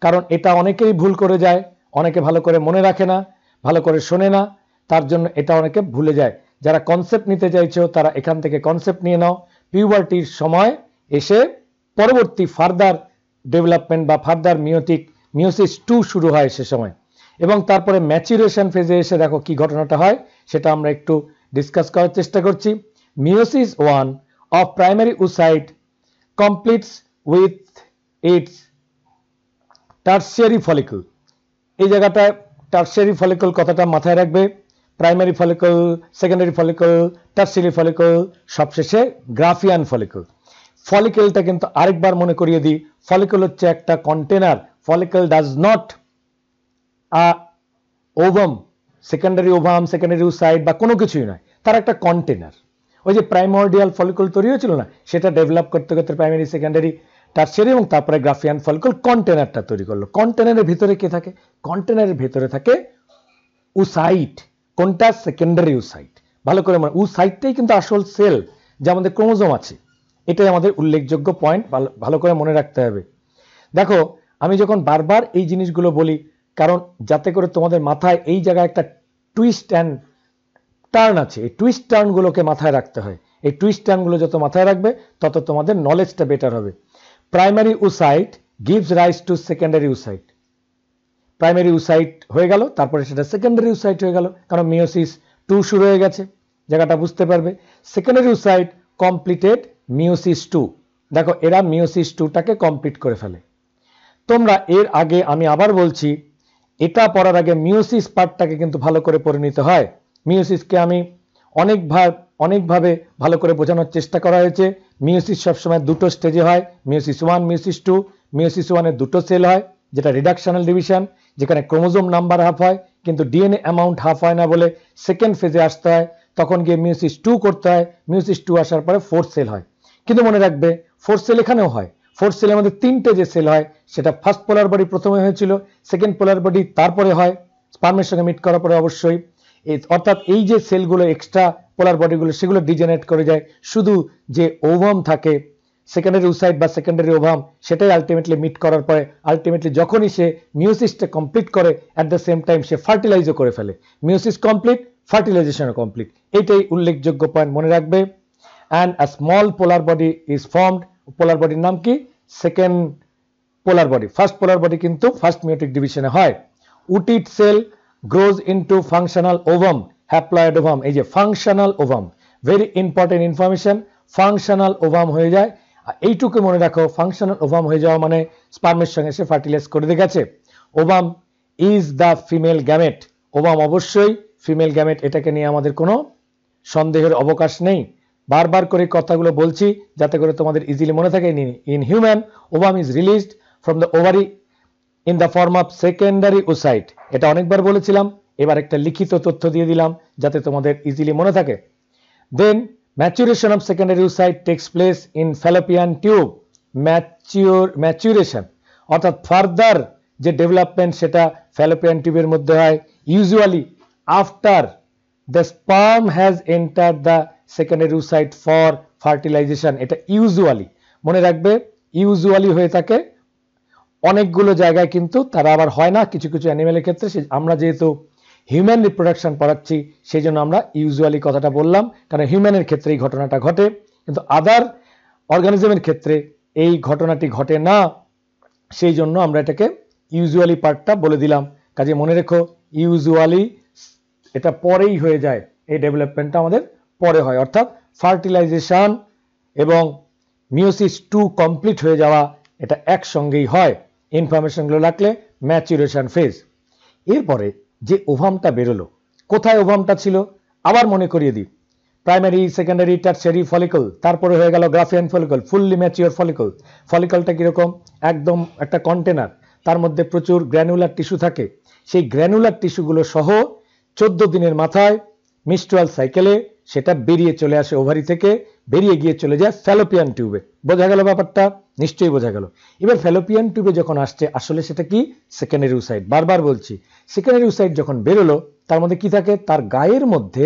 Speaker 1: কারণ এটা অনেকেই ভুল করে যায়, অনেকে ভালো করে মনে রাখে না, ভালো করে শোনে না, তার জন্য এটা অনেকে ভুলে যায়। যারা কনসেপ্ট নিতে চাইছো তারা এখান থেকে কনসেপ্ট নিয়ে নাও। পিউবার্টির সময় এসে পরবর্তী ফার্দার ডেভেলপমেন্ট বা ফার্দার মিওসিস 2 শুরু হয় সে সময়, এবং তারপরে ম্যাচুরেশন ফেজে এসে দেখো কি ঘটনাটা হয় সেটা আমরা একটু ডিসকাস করার চেষ্টা করছি। meiosis 1 of primary oocyte completes with its tertiary follicle। এই জায়গাটায় টার্সিয়ারি ফলিকল কথাটা মাথায় রাখবে। Primary follicle, secondary follicle, tertiary follicle, সবশেষে গ্রাফিয়ান ফলিকল। ফলিকলটা কিন্তু আরেকবার মনে করিয়ে দিই, ফলিকল হচ্ছে একটা container. Follicle does not ovum, secondary ovum, secondary oocyte বা কোনো কিছুই নয়, তার একটা কন্টেনার। ওই যে প্রাইমর্ডিয়াল ফলিকল তৈরি হয়েছিল না, সেটা ডেভেলপ করতে করতে প্রাইমারি, সেকেন্ডারি, টার্সিয়ারি এবং তারপরে গ্রাফিয়ান ফলিকল কন্টেনারটা তৈরি করলো। কন্টেনারের ভিতরে কে থাকে? কন্টেনারের ভিতরে থাকে ওসাইট। কোনটা? Secondary oocyte. ভালো করে মনে, ওসাইটটাই কিন্তু আসল সেল, যে আমাদের ক্রোমোজোম আছে। এটাই আমাদের উল্লেখযোগ্য পয়েন্ট, ভালো করে মনে রাখতে হবে। দেখো, আমি যখন বারবার এই জিনিসগুলো বলি, কারণ যাতে করে তোমাদের মাথায় এই জায়গায় একটা টুইস্ট অ্যান্ড টার্ন আছে, এই টুইস্ট টার্নগুলোকে মাথায় রাখতে হয়। এই টুইস্ট টার্নগুলো যত মাথায় রাখবে তত তোমাদের নলেজটা বেটার হবে। Primary oocyte gives rise to secondary oocyte. Primary oocyte হয়ে গেল, তারপরে সেটা সেকেন্ডারি ওসাইট হয়ে গেল, কারণ মিওসিস 2 শুরু হয়ে গেছে, জায়গাটা বুঝতে পারবে। Secondary oocyte completed meiosis 2। দেখো, এরা মিওসিস 2টাকে কমপ্লিট করে ফেলে। তোমরা এর আগে, আমি আবার বলছি, এটা পড়ার আগে মিওসিস পার্টটাকে কিন্তু ভালো করে পড়ে নিতে হয়। মিওসিসকে আমি অনেকভাবে ভালো করে বোঝানোর চেষ্টা করা হয়েছে। মিওসিস সবসময় দুটো স্টেজে হয়, মিওসিস 1, মিওসিস 2। মিওসিস 1-এ দুটো সেল হয়, যেটা রিডাকশনাল ডিভিশন, যেখানে ক্রোমোজোম নাম্বার হাফ হয় কিন্তু ডিএনএ অ্যামাউন্ট হাফ হয় না বলে সেকেন্ড ফেজে আসতে হয়, তখন গিয়ে মিওসিস 2 করতে হয়। মিওসিস 2 আসার পরে 4th সেল হয়। কিন্তু মনে রাখবে, 4th সেল এখানেও হয়। 4th সেলের মধ্যে 3টে যে সেল হয়, সেটা ফার্স্ট পোলার বডি প্রথমে হয়েছিল, সেকেন্ড পোলার বডি তারপরে হয়, স্পার্মের সঙ্গে মিট করার পরে অবশ্যই। অর্থাৎ এই যে সেলগুলো, এক্সট্রা পোলার বডিগুলো, সেগুলো ডিজেনারেট করে যায়। শুধু যে ওভাম থাকে, সেকেন্ডারি ওসাইট বা সেকেন্ডারি ওভাম, সেটাই আলটিমেটলি মিট করার পরে আলটিমেটলি যখনই সে মিওসিসটা কমপ্লিট করে, অ্যাট দ্য সেম টাইম সে ফার্টিলাইজও করে ফেলে। মিওসিস কমপ্লিট, ফার্টিলাইজেশনও কমপ্লিট। এইটাই উল্লেখযোগ্য পয়েন্ট, মনে রাখবে। And a small polar body is formed. Polar বডির নাম কি? Second polar body. First polar body কিন্তু ফার্স্ট মিওটিক ডিভিশনে হয়। Ootid cell grows into functional ovum, haploid ovum. এই যে functional ovum, very important information. Functional ovum হয়ে যায়। এইটুকু মনে রাখো, ফাংশনাল ওভাম হয়ে যাওয়া মানে স্পার্মের সঙ্গে সে ফার্টিলাইজ করে দিয়ে গেছে। Ovum is the female gamete. Ovum অবশ্যই ফিমেল গ্যামেট, এটাকে নিয়ে আমাদের কোনো সন্দেহের অবকাশ নেই। বারবার করে কথাগুলো বলছি যাতে করে তোমাদের ইজিলি মনে থাকে। In human, ovum is released from the ovary in the form of secondary oocyte. এটা অনেকবার বলেছিলাম, এবার একটা লিখিত তথ্য দিয়ে দিলাম যাতে তোমাদের ইজিলি মনে থাকে। Then maturation of secondary oocyte takes place in Fallopian tube. Maturation অর্থাৎ ফার্দার যে ডেভেলপমেন্ট, সেটা ফ্যালোপিয়ান টিউবের মধ্যে হয়, usually after the sperm has enter the secondary oocyte for fertilisation. এটা ইউজুয়ালি মনে রাখবে, ইউজুয়ালি হয়ে থাকে। অনেকগুলো জায়গায় কিন্তু তারা আবার হয় না, কিছু কিছু অ্যানিমেলের ক্ষেত্রে। আমরা যেহেতু হিউম্যান রিপ্রোডাকশন পড়াচ্ছি, সেই জন্য আমরা ইউজুয়ালি কথাটা বললাম, কারণ হিউম্যানের ক্ষেত্রে এই ঘটনাটা ঘটে, কিন্তু আদার অর্গানিজমের ক্ষেত্রে এই ঘটনাটি ঘটে না। সেই জন্য আমরা এটাকে ইউজুয়ালি পার্টটা বলে দিলাম। কাজে মনে রেখো, ইউজুয়ালি এটা পরেই হয়ে যায়, এই ডেভেলপমেন্টটা আমাদের পরে হয়। অর্থাৎ ফার্টিলাইজেশন এবং মিওসিস 2 কমপ্লিট হয়ে যাওয়া, এটা একসঙ্গেই হয়। ইনফরমেশনগুলো রাখলে ম্যাচুরেশন ফেজ। এরপরে যে ওভামটা বেরোলো, কোথায় ওভামটা ছিল আবার মনে করিয়ে দিই। প্রাইমারি, সেকেন্ডারি, টার্সিয়ারি ফলিকল, তারপরে হয়ে গেল Graafian follicle, fully mature follicle. ফলিকলটা কিরকম? একদম একটা কন্টেনার, তার মধ্যে প্রচুর গ্র্যানুলার টিস্যু থাকে। সেই গ্র্যানুলার টিস্যুগুলো সহ 14 দিনের মাথায় মিস্ট্রুয়াল সাইকেলে সেটা বেরিয়ে চলে আসে ওভারি থেকে, বেরিয়ে গিয়ে চলে যায় ফ্যালোপিয়ান টিউবে। বোঝা গেল ব্যাপারটা? নিশ্চয়ই বোঝা গেল। এবার ফ্যালোপিয়ান টিউবে যখন আসছে, আসলে সেটা কি? Secondary oocyte. বারবার বলছি, সেকেন্ডারি ওসাইট যখন বেরোলো, তার মধ্যে কি থাকে? তার গায়ের মধ্যে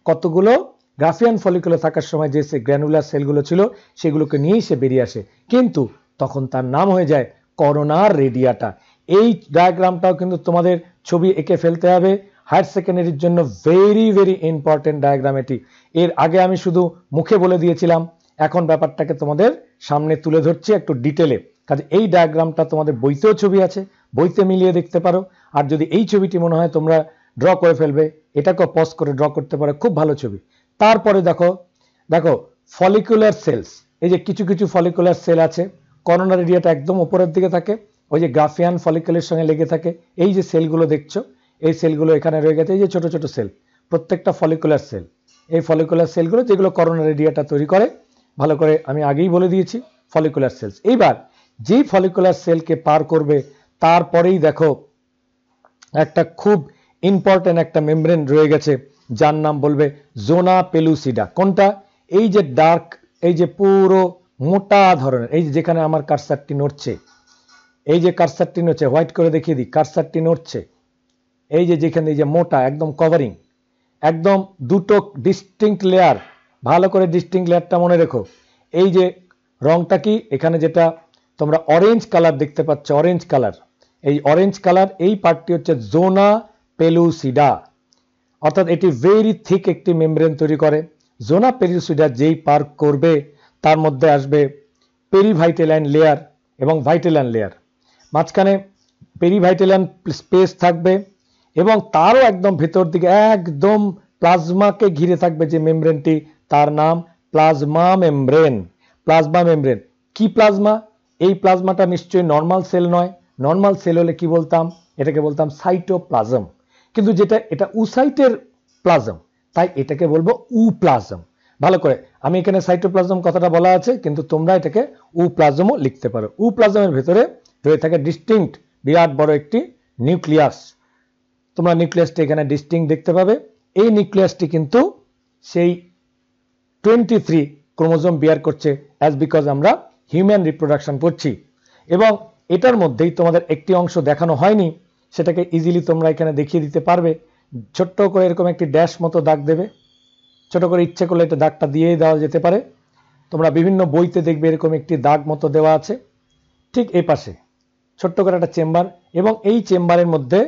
Speaker 1: কতগুলো গ্রাফিয়ান ফলিকলে থাকার সময় যে গ্র্যানুলার সেলগুলো ছিল, সেগুলোকে নিয়েই সে বেরিয়ে আসে। কিন্তু তখন তার নাম হয়ে যায় করোনার রেডিয়াটা। এই ডায়াগ্রামটাও কিন্তু তোমাদের ছবি এঁকে ফেলতে হবে হায়ার সেকেন্ডারির জন্য। ভেরি ভেরি ইম্পর্টেন্ট ডায়াগ্রাম এটি। এর আগে আমি শুধু মুখে বলে দিয়েছিলাম, এখন ব্যাপারটাকে তোমাদের সামনে তুলে ধরছি একটু ডিটেলে। কাজে এই ডায়াগ্রামটা তোমাদের বইতেও ছবি আছে, বইতে মিলিয়ে দেখতে পারো। আর যদি এই ছবিটি মনে হয় তোমরা ড্র করে ফেলবে, এটাকেও পজ করে ড্র করতে পারো, খুব ভালো ছবি। তারপরে দেখো, দেখো ফলিকুলার সেলস, এই যে কিছু কিছু ফলিকুলার সেল আছে, করোনার এরিয়াটা একদম উপরের দিকে থাকে, ওই যে গ্রাফিয়ান ফলিকুলের সঙ্গে লেগে থাকে। এই যে সেলগুলো দেখছো, এই সেলগুলো এখানে রয়ে গেছে, এই যে ছোট ছোট সেল, প্রত্যেকটা ফলিকুলার সেল। এই ফলিকুলার সেলগুলো যেগুলো করোনার এরিয়াটা তৈরি করে, ভালো করে আমি আগেই বলে দিয়েছি, ফলিকুলার সেলস। এইবার যেই ফলিকুলার সেলকে পার করবে, তারপরেই দেখো একটা খুব ইম্পর্টেন্ট একটা মেমব্রেন রয়ে গেছে, যার নাম বলবে জোনা পেলুসিডা। কোনটা? এই যে ডার্ক, এই যে পুরো মোটা ধরনের, এই যে যেখানে আমার কার্সারটি নড়ছে, এই যে কার্সারটি নড়ছে, হোয়াইট করে দেখিয়ে দিই, কার্সারটি নড়ছে, এই যে যেখানে এই যে মোটা একদম কভারিং, একদম দুটো ডিস্টিংক্ট লেয়ার, ভালো করে ডিস্টিংক্ট লেয়ারটা মনে রেখো। এই যে রংটা কি, এখানে যেটা তোমরা অরেঞ্জ কালার দেখতে পাচ্ছ, অরেঞ্জ কালার, এই অরেঞ্জ কালার, এই পার্টটি হচ্ছে জোনা পেলুসিডা, অর্থাৎ এটি ভেরি থিক একটি মেমব্রেন তৈরি করে। জোনা পেলুসিডা যেই পার করবে, তার মধ্যে আসবে পেরিভাইটেলাইন লেয়ার এবং ভাইটেলাইন লেয়ার, মাঝখানে পেরিভাইটেলাইন স্পেস থাকবে, এবং তারও একদম ভেতর দিকে একদম প্লাজমাকে ঘিরে থাকবে যে মেমব্রেনটি, তার নাম প্লাজমা মেমব্রেন। প্লাজমা মেমব্রেন কি প্লাজমা? এই প্লাজমাটা নিশ্চয়ই নর্মাল সেল নয়, নর্মাল সেল হলে কি বলতাম? এটাকে বলতাম সাইটোপ্লাজম, কিন্তু যেটা এটা উসাইটের প্লাজম, তাই এটাকে বলবো উপ্লাজম। ভালো করে, আমি এখানে সাইটোপ্লাজম কথাটা বলা আছে, কিন্তু তোমরা এটাকে উপ্লাজমও লিখতে পারো। উপ্লাজমের ভেতরে রয়ে থাকে ডিস্টিংক্ট বিরাট বড় একটি নিউক্লিয়াস, তোমরা নিউক্লিয়াসটি এখানে ডিস্টিংক্ট দেখতে পাবে। এই নিউক্লিয়াসটি কিন্তু সেই 23 ক্রোমোজোম বিয়ার করছে, অ্যাজ বিকজ আমরা হিউম্যান রিপ্রোডাকশন করছি। এবং এটার মধ্যেই তোমাদের একটি অংশ দেখানো হয়নি, সেটাকে ইজিলি তোমরা এখানে দেখিয়ে দিতে পারবে। ছোট্ট করে এরকম একটি ড্যাশ মতো দাগ দেবে, ছোট করে ইচ্ছে করলে এটা দাগটা দিয়েই দেওয়া যেতে পারে। তোমরা বিভিন্ন বইতে দেখবে এরকম একটি দাগ মতো দেওয়া আছে, ঠিক এই পাশে ছোট্ট করে একটা চেম্বার, এবং এই চেম্বারের মধ্যে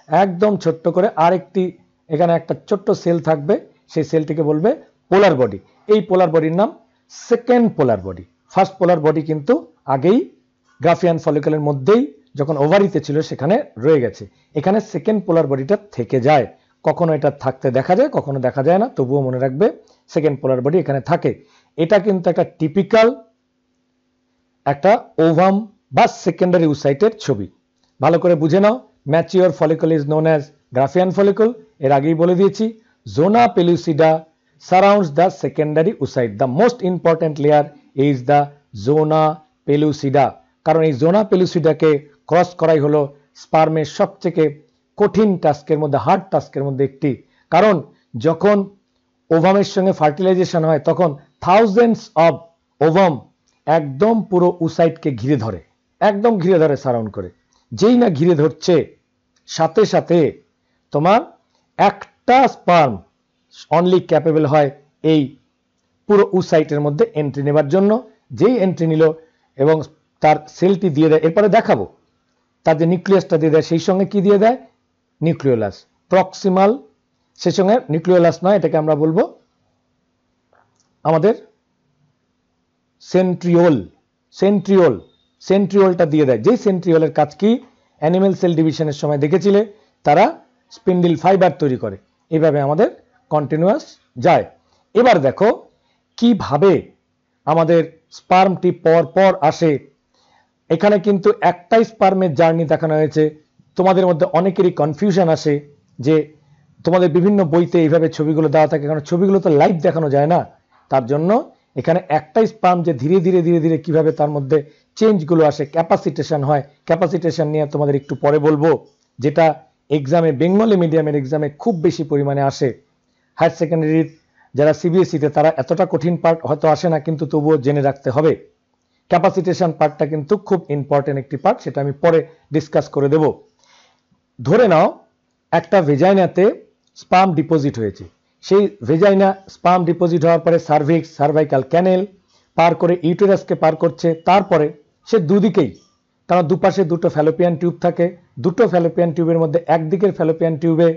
Speaker 1: একদম ছোট্ট করে আরেকটি, এখানে একটা ছোট্ট সেল থাকবে, সেই সেলটিকে বলবে পোলার বডি। এই পোলার বডির নাম second polar body. First polar body কিন্তু আগেই গ্রাফিয়ান ফলিকুলের মধ্যেই যখন ওভারিতে ছিল সেখানে রয়ে গেছে, এখানে সেকেন্ড পোলার বডিটা থেকে যায়। কখনো এটা থাকতে দেখা যায়, কখনো দেখা যায় না, তবুও মনে রাখবে সেকেন্ড পোলার বডি এখানে থাকে। এটা কিন্তু একটা টিপিক্যাল একটা ওভাম বা সেকেন্ডারি উসাইটের ছবি, ভালো করে বুঝে নাও। Mature follicle is known as Graafian follicle, এর আগেই বলে দিয়েছি। Zona pellucida surrounds the secondary oocyte, the most important layer is the zona pellucida, কারণ এই জোনা পেলুসিডাকে ক্রস করাই হলো স্পার্মের সবথেকে কঠিন টাস্কের মধ্যে, হার্ড টাস্কের মধ্যে একটি। কারণ যখন ওভামের সঙ্গে ফার্টিলাইজেশন হয়, তখন থাউজেন্ডস অফ ওভাম একদম পুরো উসাইটকে ঘিরে ধরে, একদম ঘিরে ধরে, সারাউন্ড করে। যেই না ঘিরে ধরছে, সাথে সাথে তোমার একটা স্পার্ম অনলি ক্যাপেবল হয় এই পুরো উসাইটের মধ্যে এন্ট্রি নেবার জন্য। যেই এন্ট্রি নিল এবং তার সেলটি দিয়ে দেয়, এরপরে দেখাবো তার যে নিউক্লিয়াসটা দিয়ে দেয়, সেই সঙ্গে কি দিয়ে দেয়? নিউক্লিওলাস প্রক্সিমাল, সেই সঙ্গে নিউক্লিওলাস নয়, এটাকে আমরা বলবো আমাদের সেন্ট্রিওল। সেন্ট্রিওল, সেন্ট্রিওলটা দিয়ে দেয়। যেই সেন্ট্রিওলের কাজ কি? অ্যানিমেল সেল ডিভিশনের সময় দেখেছিলে, তারা স্পিন্ডিল ফাইবার তৈরি করে। এইভাবে আমাদের কন্টিনিউয়াস যায়। এবার দেখো কিভাবে আমাদের স্পার্মটি পর পর আসে। এখানে কিন্তু একটাই স্পার্মের জার্নি দেখানো হয়েছে। তোমাদের মধ্যে অনেকেরই কনফিউশন আসে যে তোমাদের বিভিন্ন বইতে এইভাবে ছবিগুলো দেওয়া থাকে, কারণ ছবিগুলো তো লাইভ দেখানো যায় না, তার জন্য এখানে একটাই স্পার্ম যে ধীরে ধীরে ধীরে ধীরে কিভাবে তার মধ্যে চেঞ্জগুলো আসে, ক্যাপাসিটেশন হয়। ক্যাপাসিটেশন নিয়ে তোমাদের একটু পরে বলবো, যেটা এক্সামে, বেঙ্গলি মিডিয়ামের এক্সামে খুব বেশি পরিমাণে আসে। হায়ার সেকেন্ডারির যারা সিবিএসইতে, তারা এতটা কঠিন পার্ট হয়তো আসে না, কিন্তু তবুও জেনে রাখতে হবে। ক্যাপাসিটেশন পার্টটা কিন্তু খুব ইম্পর্টেন্ট একটি পার্ট, সেটা আমি পরে ডিসকাস করে দেব। ধরে নাও একটা ভেজাইনাতে স্পার্ম ডিপোজিট হয়েছে, সেই ভেজাইনা স্পার্ম ডিপোজিট হওয়ার পরে সার্ভিক্স, সার্ভাইকাল ক্যানেল পার করে ইউটেরাসকে পার করছে। তারপরে সে দুদিকেই, কারণ দুপাশে দুটো ফ্যালোপিয়ান টিউব থাকে, দুটো ফ্যালোপিয়ান টিউবের মধ্যে একদিকের ফ্যালোপিয়ান টিউবে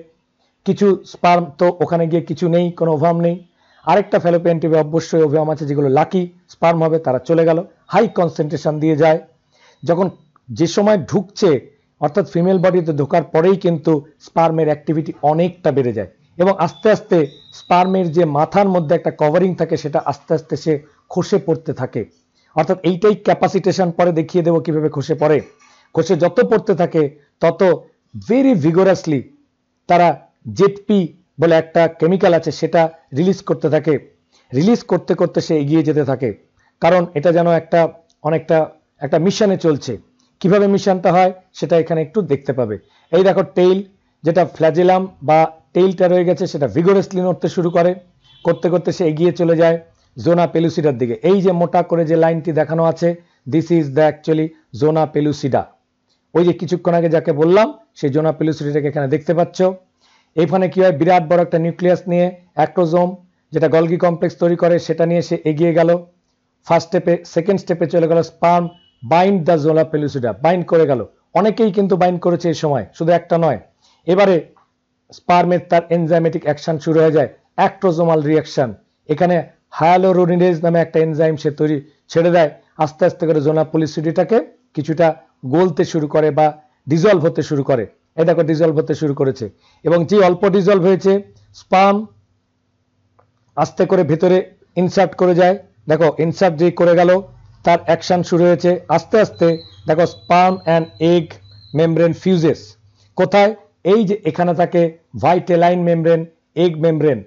Speaker 1: কিছু স্পার্ম, তো ওখানে গিয়ে কিছু নেই, কোনো ওভাম নেই। আরেকটা ফ্যালোপিয়ান টিউবে অবশ্যই ওভাম আছে, যেগুলো লাকি স্পার্ম হবে, তারা চলে গেল, হাই কনসেন্ট্রেশন দিয়ে যায়। যখন যে সময় ঢুকছে, অর্থাৎ ফিমেল বডিতে ঢোকার পরেই কিন্তু স্পার্মের অ্যাক্টিভিটি অনেকটা বেড়ে যায়। এবং আস্তে আস্তে স্পার্মের যে মাথার মধ্যে একটা কভারিং থাকে সেটা আস্তে আস্তে সে খসে পড়তে থাকে। অর্থাৎ এইটাই ক্যাপাসিটেশন, পরে দেখিয়ে দেবো কিভাবে খসে পড়ে। খসে যত পড়তে থাকে তত ভেরি ভিগোরাসলি তারা জেটপি বলে একটা কেমিক্যাল আছে সেটা রিলিজ করতে থাকে। রিলিজ করতে করতে সে এগিয়ে যেতে থাকে, কারণ এটা যেন অনেকটা একটা মিশনে চলছে। কিভাবে মিশনটা হয় সেটা এখানে একটু দেখতে পাবে। এই দেখো টেইল, যেটা ফ্ল্যাজেলাম বা টেইলটা রয়ে গেছে সেটা ভিগোরাসলি নড়তে শুরু করে, করতে করতে সে এগিয়ে চলে যায় জোনা পেলুসিডার দিকে। এই যে মোটা করে যে লাইনটি দেখানো আছে, দিস ইজ দ্য অ্যাকচুয়ালি জোনা পেলুসিডা। ওই যে কিছুক্ষণ আগে যাকে বললাম সেই জোনা পেলুসিডাকে এখানে দেখতে পাচ্ছ। এইখানে কি হয়, বিরাট বড় একটা নিউক্লিয়াস নিয়ে অ্যাক্টোজোম যেটা গলগি কমপ্লেক্স তৈরি করে সেটা নিয়ে সে এগিয়ে গেল। ফার্স্ট স্টেপে, সেকেন্ড স্টেপে চলে গেল sperm bind the zona pellucida, bind করে গেল। অনেকেই কিন্তু বাইন্ড করেছে এই সময়, শুধু একটা নয়। এবারে স্পার্মের তার এনজাইমেটিক অ্যাকশন শুরু হয়ে যায়, অ্যাক্টোজোমাল রিঅ্যাকশন। এখানে হায়ালুরোনিডেজ নামে একটা এনজাইম সে ছেড়ে দেয়। আস্তে আস্তে করে জোনা পেলুসিডাটাকে কিছুটা গলতে শুরু করে বা ডিজলভ হতে শুরু করে। এই দেখো ডিজলভ হতে শুরু করেছে, এবং যে অল্প ডিজলভ হয়েছে স্পার্ম আস্তে করে ভেতরে ইনসার্ট করে যায়। দেখো ইনসার্ট যে করে গেল তার অ্যাকশন শুরু হয়েছে আস্তে আস্তে। দেখো স্পার্ম অ্যান্ড এগ মেমব্রেন ফিউজেস। কোথায়? এই যে এখানে থাকে ভাইটেলাইন মেমব্রেন, এগ মেমব্রেন,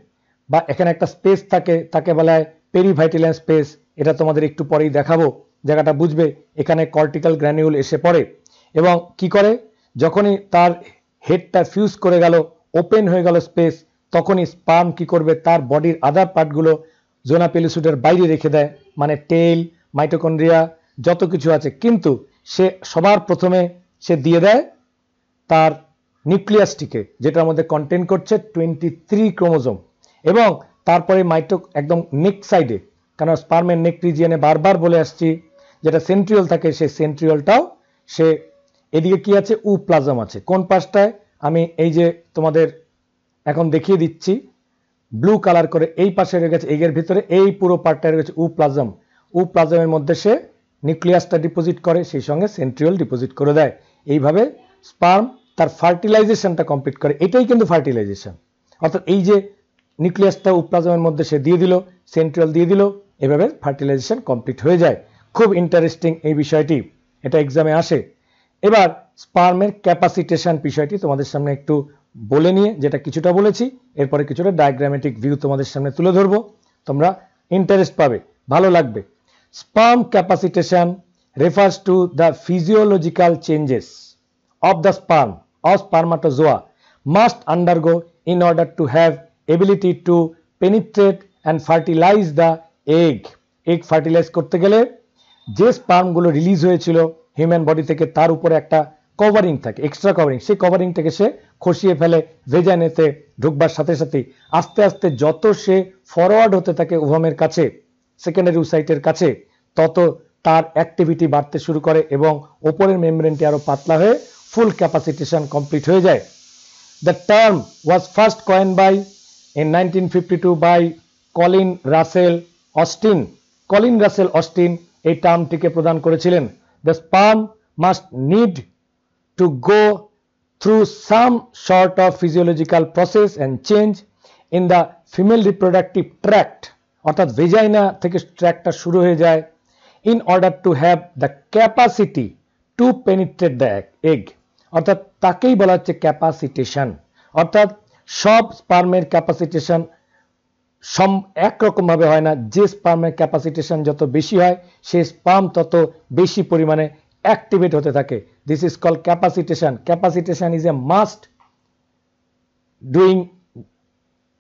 Speaker 1: বা এখানে একটা স্পেস থাকে, তাকে বলা হয় পেরিভাইটেলাইন স্পেস। এটা তোমাদের একটু পরেই দেখাবো, জায়গাটা বুঝবে। এখানে কর্টিক্যাল গ্র্যানিউল এসে পড়ে এবং কি করে, যখনই তার হেডটা ফিউজ করে গেল, ওপেন হয়ে গেল স্পেস, তখনই স্পার্ম কি করবে, তার বডির আদার পার্টগুলো জোনা পেলুসিডার বাইরে রেখে দেয়, মানে টেইল, মাইটোকন্ড্রিয়া যত কিছু আছে। কিন্তু সে সবার প্রথমে সে দিয়ে দেয় তার নিউক্লিয়াসটিকে, যেটার মধ্যে কন্টেন করছে 23 ক্রোমোজোম। এবং তারপরে একদম নেক সাইডে, কারণ স্পার্মের নেক রিজিয়নে বারবার বলে আসছি যেটা সেন্ট্রিওল থাকে, সেই সেন্ট্রিওলটাও সে, এদিকে কি আছে, উ প্লাজম আছে। কোন পাশটায় আমি এই যে তোমাদের এখন দেখিয়ে দিচ্ছি ব্লু কালার করে, এই পাশে রয়ে গেছে এগের ভিতরে, এই পুরো পার্টটা রয়ে গেছে উ প্লাজম। উ প্লাজমের মধ্যে সে নিউক্লিয়াসটা ডিপোজিট করে, সেই সঙ্গে সেন্ট্রিওল ডিপোজিট করে দেয়। এইভাবে স্পার্ম তার ফার্টিলাইজেশনটা কমপ্লিট করে। এটাই কিন্তু ফার্টিলাইজেশন। অর্থাৎ এই যে নিউক্লিয়াসটা উ প্লাজমের মধ্যে সে দিয়ে দিল, সেন্ট্রিওল দিয়ে দিল, এভাবে ফার্টিলাইজেশন কমপ্লিট হয়ে যায়। খুব ইন্টারেস্টিং এই বিষয়টি, এটা এক্সামে আসে। এবার স্পার্মের ক্যাপাসিটেশন বিষয়টি তোমাদের সামনে একটু বলে নিয়ে, যেটা কিছুটা বলেছি, এরপরে কিছুটা ডায়াগ্রামেটিক ভিউ তোমাদের সামনে তুলে ধরবো, তোমরা ইন্টারেস্ট পাবে, ভালো লাগবে। Sperm capacitation refers to the physiological changes of the sperm or spermatozoa must undergo in order to have ability to penetrate and fertilize the egg. egg fertilize করতে গেলে যে স্পার্মগুলো রিলিজ হয়েছিল হিউম্যান বডি থেকে, তার উপরে একটা কভারিং থাকে, এক্সট্রা কভারিং। সেই কভারিংটাকে সে খসিয়ে ফেলে ভেজাইনেতে ঢুকবার সাথে সাথে। আস্তে আস্তে যত সে ফরওয়ার্ড হতে থাকে ওভামের কাছে, সেকেন্ডারি ওসাইটের কাছে, তত তার অ্যাক্টিভিটি বাড়তে শুরু করে এবং ওপরের মেমব্রেনটি আরো পাতলা হয়ে ফুল ক্যাপাসিটেশন কমপ্লিট হয়ে যায়। The term was first coined by in 1952 by Colin Russell Austin. Colin Russell Austin এই টার্মটিকে প্রদান করেছিলেন। The sperm must need to go through some sort of physiological process and change in the female reproductive tract, অর্থাৎ ভেজাইনা থেকে ট্র্যাকটা শুরু হয়ে যায়, in order to have the capacity to penetrate the egg, অর্থাৎ তাকেই বলা হচ্ছে ক্যাপাসিটেশন। অর্থাৎ সব স্পার্মের ক্যাপাসিটেশন একরকম ভাবে হয় না। যে স্পার্মের ক্যাপাসিটেশন যত বেশি হয়, সেই স্পার্ম তত বেশি পরিমাণে অ্যাক্টিভেট হতে থাকে। This is called capacitation. Capacitation is a must doing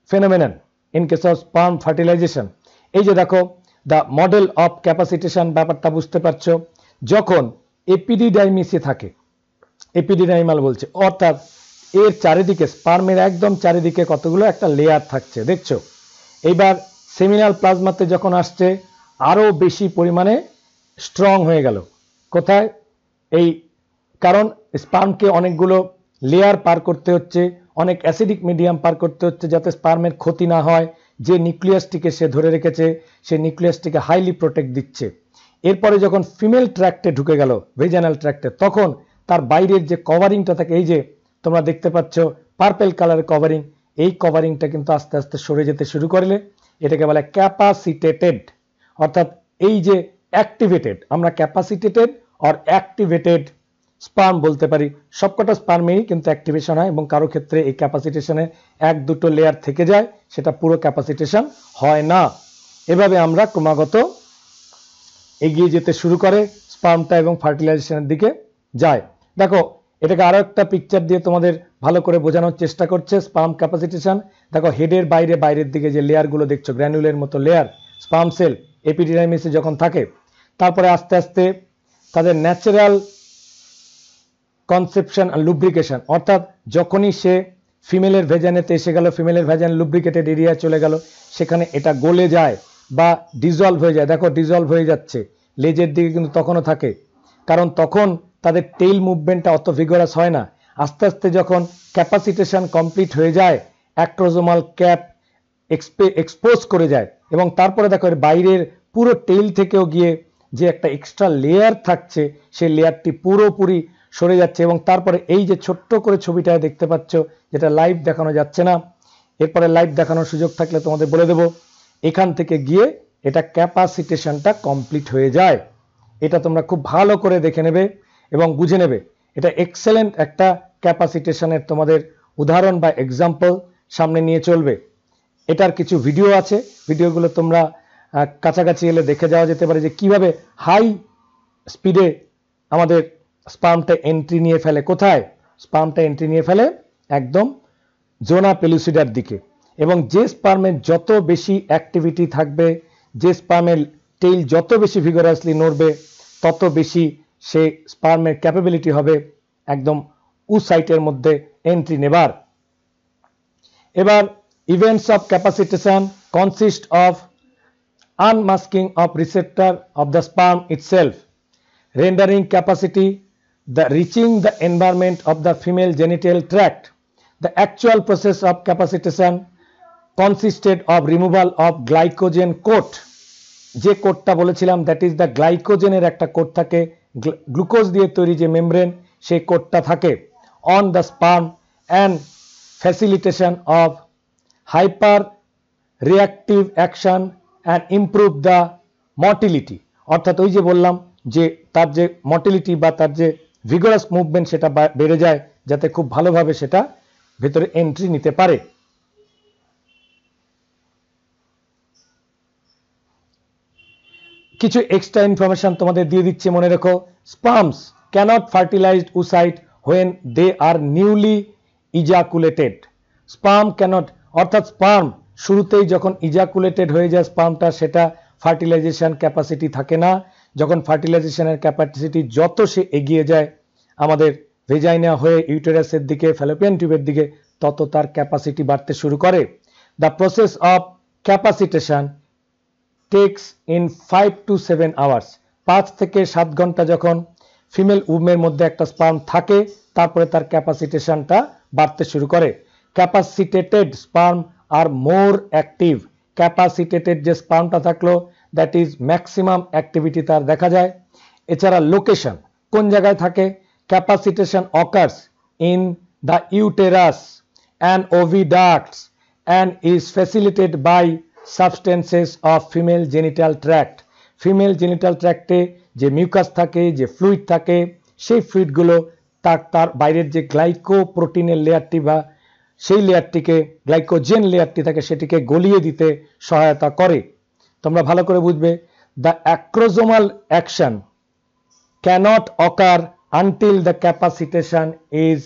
Speaker 1: phenomenon in case of sperm fertilisation. এই যে দেখো দ্য মডেল অফ ক্যাপাসিটেশন, ব্যাপারটা বুঝতে পারছো। যখন এপিডিডাইমিসে থাকে, এপিডিডাইমাল বলছে, অর্থাৎ এর চারিদিকে, স্পার্মের একদম চারিদিকে কতগুলো একটা লেয়ার থাকছে, দেখছো। এইবার সেমিনাল প্লাজমাতে যখন আসছে, আরো বেশি পরিমাণে স্ট্রং হয়ে গেল। কোথায়? এই কারণ স্পার্মকে অনেকগুলো লেয়ার পার করতে হচ্ছে, অনেক অ্যাসিডিক মিডিয়াম পার করতে হচ্ছে, যাতে স্পার্মের ক্ষতি না হয়। যে নিউক্লিয়াসটিকে সে ধরে রেখেছে, সে নিউক্লিয়াসটিকে হাইলি প্রোটেক্ট দিচ্ছে। এরপরে যখন ফিমেল ট্র্যাক্টে ঢুকে গেল, ভেজানাল ট্র্যাক্টে, তখন তার বাইরের যে কভারিংটা থাকে, এই যে তোমরা দেখতে পাচ্ছ পার্পেল কালারের কভারিং, এই কভারিংটা কিন্তু আস্তে আস্তে সরে যেতে শুরু করলে এটাকে বলে ক্যাপাসিটেটেড, অর্থাৎ এই যে অ্যাক্টিভেটেড, আমরা ক্যাপাসিটেটেড আর অ্যাক্টিভেটেড স্পার্ম বলতে পারি। সবকটা স্পার্মেই কিন্তু অ্যাক্টিভেশন হয় এবং কারো ক্ষেত্রে এই ক্যাপাসিটেশনে এক দুটো লেয়ার থেকে যায়, সেটা পুরো ক্যাপাসিটেশন হয় না। এভাবে আমরা ক্রমাগত এগিয়ে যেতে শুরু করে স্পার্মটা এবং ফার্টিলাইজেশনের দিকে যায়। দেখো এটাকে আরো একটা পিকচার দিয়ে তোমাদের ভালো করে বোঝানোর চেষ্টা করছে স্পার্ম ক্যাপাসিটেশন। দেখো হেডের বাইরের দিকে যে লেয়ারগুলো দেখছো, গ্র্যানুলের মতো লেয়ার, স্পার্ম সেল এপিডিডাইমিসে যখন থাকে, তারপরে আস্তে আস্তে তাদের ন্যাচারাল কনসেপশন আর লুব্রিকেশন, অর্থাৎ যখনই সে ফিমেলের ভেজানেতে এসে গেল, ফিমেলের ভেজান লুব্রিকেটেড এরিয়া চলে গেল, সেখানে এটা গলে যায় বা ডিজলভ হয়ে যায়। দেখো ডিজলভ হয়ে যাচ্ছে, লেজের দিকে কিন্তু তখনও থাকে, কারণ তখন তাদের টেইল মুভমেন্টটা অত ভিগরাস হয় না। আস্তে আস্তে যখন ক্যাপাসিটেশন কমপ্লিট হয়ে যায়, অ্যাক্রোজোমাল ক্যাপ এক্সপোজ করে যায় এবং তারপরে দেখো এর বাইরের পুরো টেইল থেকেও গিয়ে যে একটা এক্সট্রা লেয়ার থাকছে, সেই লেয়ারটি পুরোপুরি সরে যাচ্ছে এবং তারপরে এই যে ছোট্ট করে ছবিটায় দেখতে পাচ্ছ, যেটা লাইভ দেখানো যাচ্ছে না, এরপরে লাইভ দেখানোর সুযোগ থাকলে তোমাদের বলে দেব, এখান থেকে গিয়ে এটা ক্যাপাসিটেশনটা কমপ্লিট হয়ে যায়। এটা তোমরা খুব ভালো করে দেখে নেবে এবং বুঝে নেবে। এটা এক্সেলেন্ট একটা ক্যাপাসিটেশনের তোমাদের উদাহরণ বা এক্সাম্পল সামনে নিয়ে চলবে। এটার কিছু ভিডিও আছে, ভিডিওগুলো তোমরা কাছাকাছি এলে দেখে যাওয়া যেতে পারে যে কিভাবে হাই স্পিডে আমাদের স্পার্মটা এন্ট্রি নিয়ে ফেলে। কোথায় স্পার্মটা এন্ট্রি নিয়ে ফেলে? একদম জোনা পেলুসিডার দিকে। এবং যে স্পার্মের যত বেশি অ্যাক্টিভিটি থাকবে, যে স্পার্মের টেইল যত বেশি ভিগোরাসলি নড়বে, তত বেশি সে স্পার্মের ক্যাপাবিলিটি হবে একদম সাইটের মধ্যে এন্ট্রি নেবার। এবার events of capacitation consist of unmasking of receptor of the sperm itself, rendering capacity the reaching the environment of the female genital tract. The actual process of capacitation consisted of removal of glycogen coat. যে কোটটা বলেছিলাম, দ্যাট ইজ দ্য গ্লাইকোজেনের একটা কোট থাকে, গ্লুকোজ দিয়ে তৈরি যে মেমব্রেন, সেই কোটটা থাকে on the sperm and facilitation of hyper reactive action and improve the motility. অর্থাৎ ওই যে বললাম যে তার যে মটিলিটি বা তার যে ভিগোরাস মুভমেন্ট সেটা বেড়ে যায়, যাতে খুব ভালোভাবে সেটা ভেতরে এন্ট্রি নিতে পারে। কিছু এক্সট্রা ইনফরমেশন তোমাদের দিয়ে দিচ্ছে, মনে রেখো। Sperms cannot fertilised oocyte when they are newly ejaculated. Sperm cannot, অর্থাৎ স্পার্ম শুরুতেই যখন ইজাকুলেটেড হয়ে যায় স্পার্মটা, সেটা ফার্টিলাইজেশন ক্যাপাসিটি থাকে না। যখন ফার্টিলাইজেশনের ক্যাপাসিটি যত সে এগিয়ে যায় আমাদের ভেজাইনা হয়ে ইউটেরাসের দিকে, ফ্যালোপিয়ান টিউবের দিকে, তত তার ক্যাপাসিটি বাড়তে শুরু করে। The process of capacitation takes in 5 to 7 hours. 5 থেকে 7 ঘন্টা যখন ফিমেল উমের মধ্যে একটা স্পার্ম থাকে, তারপরে তার ক্যাপাসিটেশনটা বাড়তে শুরু করে। ক্যাপাসিটেটেড স্পার্ম আর মোর অ্যাক্টিভ। ক্যাপাসিটেটেড যে স্পার্মটা থাকলো, দ্যাট ইজ ম্যাক্সিমাম অ্যাক্টিভিটি তার দেখা যায়। এছাড়া লোকেশন, কোন জায়গায় থাকে? Capacitation occurs in the uterus and oviducts and is facilitated by substances of female genital tract. Female genital ট্র্যাক্টে যে মিউকাস থাকে, যে ফ্লুইড থাকে, সেই ফ্লুইডগুলো তার বাইরের যে গ্লাইকো প্রোটিনের লেয়ারটি বা সেই লেয়ারটিকে, গ্লাইকোজেন লেয়ারটি থাকে, সেটিকে গলিয়ে দিতে সহায়তা করে। তোমরা ভালো করে বুঝবে, the acrosomal action cannot occur until the capacitation is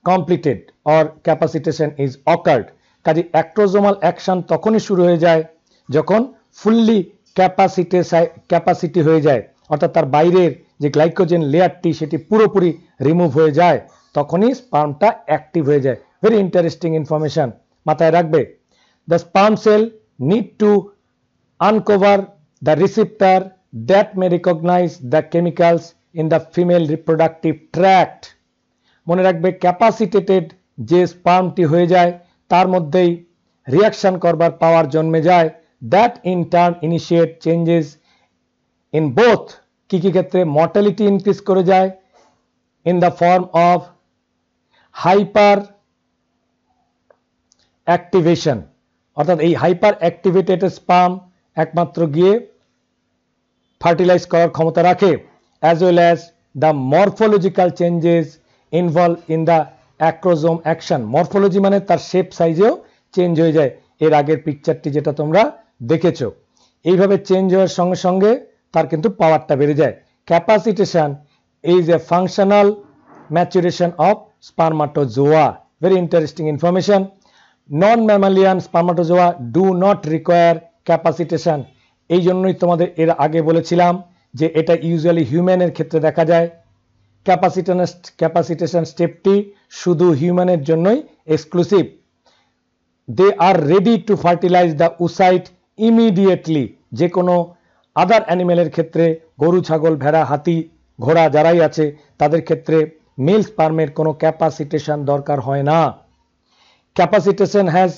Speaker 1: completed or capacitation is occurred. কাজে অ্যাক্রোজোমাল অ্যাকশন তখনই শুরু হয়ে যায় যখন ফুললি ক্যাপাসিটি হয়ে যায়, অর্থাৎ তার বাইরের যে গ্লাইকোজেন লেয়ারটি সেটি পুরোপুরি রিমুভ হয়ে যায়, তখনই স্পার্মটা অ্যাক্টিভ হয়ে যায়। ভেরি ইন্টারেস্টিং ইনফরমেশন, মাথায় রাখবে। The sperm cell need to uncover the receptor that may recognize the chemicals in the female reproductive tract. মনে রাখবে, ক্যাপাসিটেটেড যে স্পার্মটি হয়ে যায় তার মধ্যেই রিয়াকশন করবার পাওয়ার জন্মে যায়, that in turn initiate changes in both, কি কি ক্ষেত্রে? মর্টালিটি ইনক্রিজ করে যায় in the form of hyper activation, অর্থাৎ এই হাইপার অ্যাক্টিভেটেড স্পার্ম একমাত্র গিয়ে ফার্টিলাইজ করার ক্ষমতা রাখে, as well as the morphological changes involve in the acrosome action. Morphology মানে তার শেপ সাইজেও চেঞ্জ হয়ে যায়, এর আগের পিকচারটি যেটা তোমরা দেখেছো। এইভাবে চেঞ্জ হওয়ার সঙ্গে সঙ্গে তার কিন্তু পাওয়ারটা বেড়ে যায়। Capacitation is a functional maturation of spermatozoa. Very interesting information. Non mammalian spermatozoa do not require capacitation. এই জন্যই তোমাদের এর আগে বলেছিলাম যে এটা ইউজুয়ালি হিউম্যানের ক্ষেত্রে দেখা যায়। ক্যাপাসিটেশন স্টেপটি শুধু হিউম্যানের জন্যই exclusive. They are ready to fertilize the oocyte immediately. যে কোনো আদার অ্যানিমেলের ক্ষেত্রে, গরু, ছাগল, ভেড়া, হাতি, ঘোড়া যারাই আছে তাদের ক্ষেত্রে মেল স্পার্মের কোনো ক্যাপাসিটেশন দরকার হয় না। Capacitation has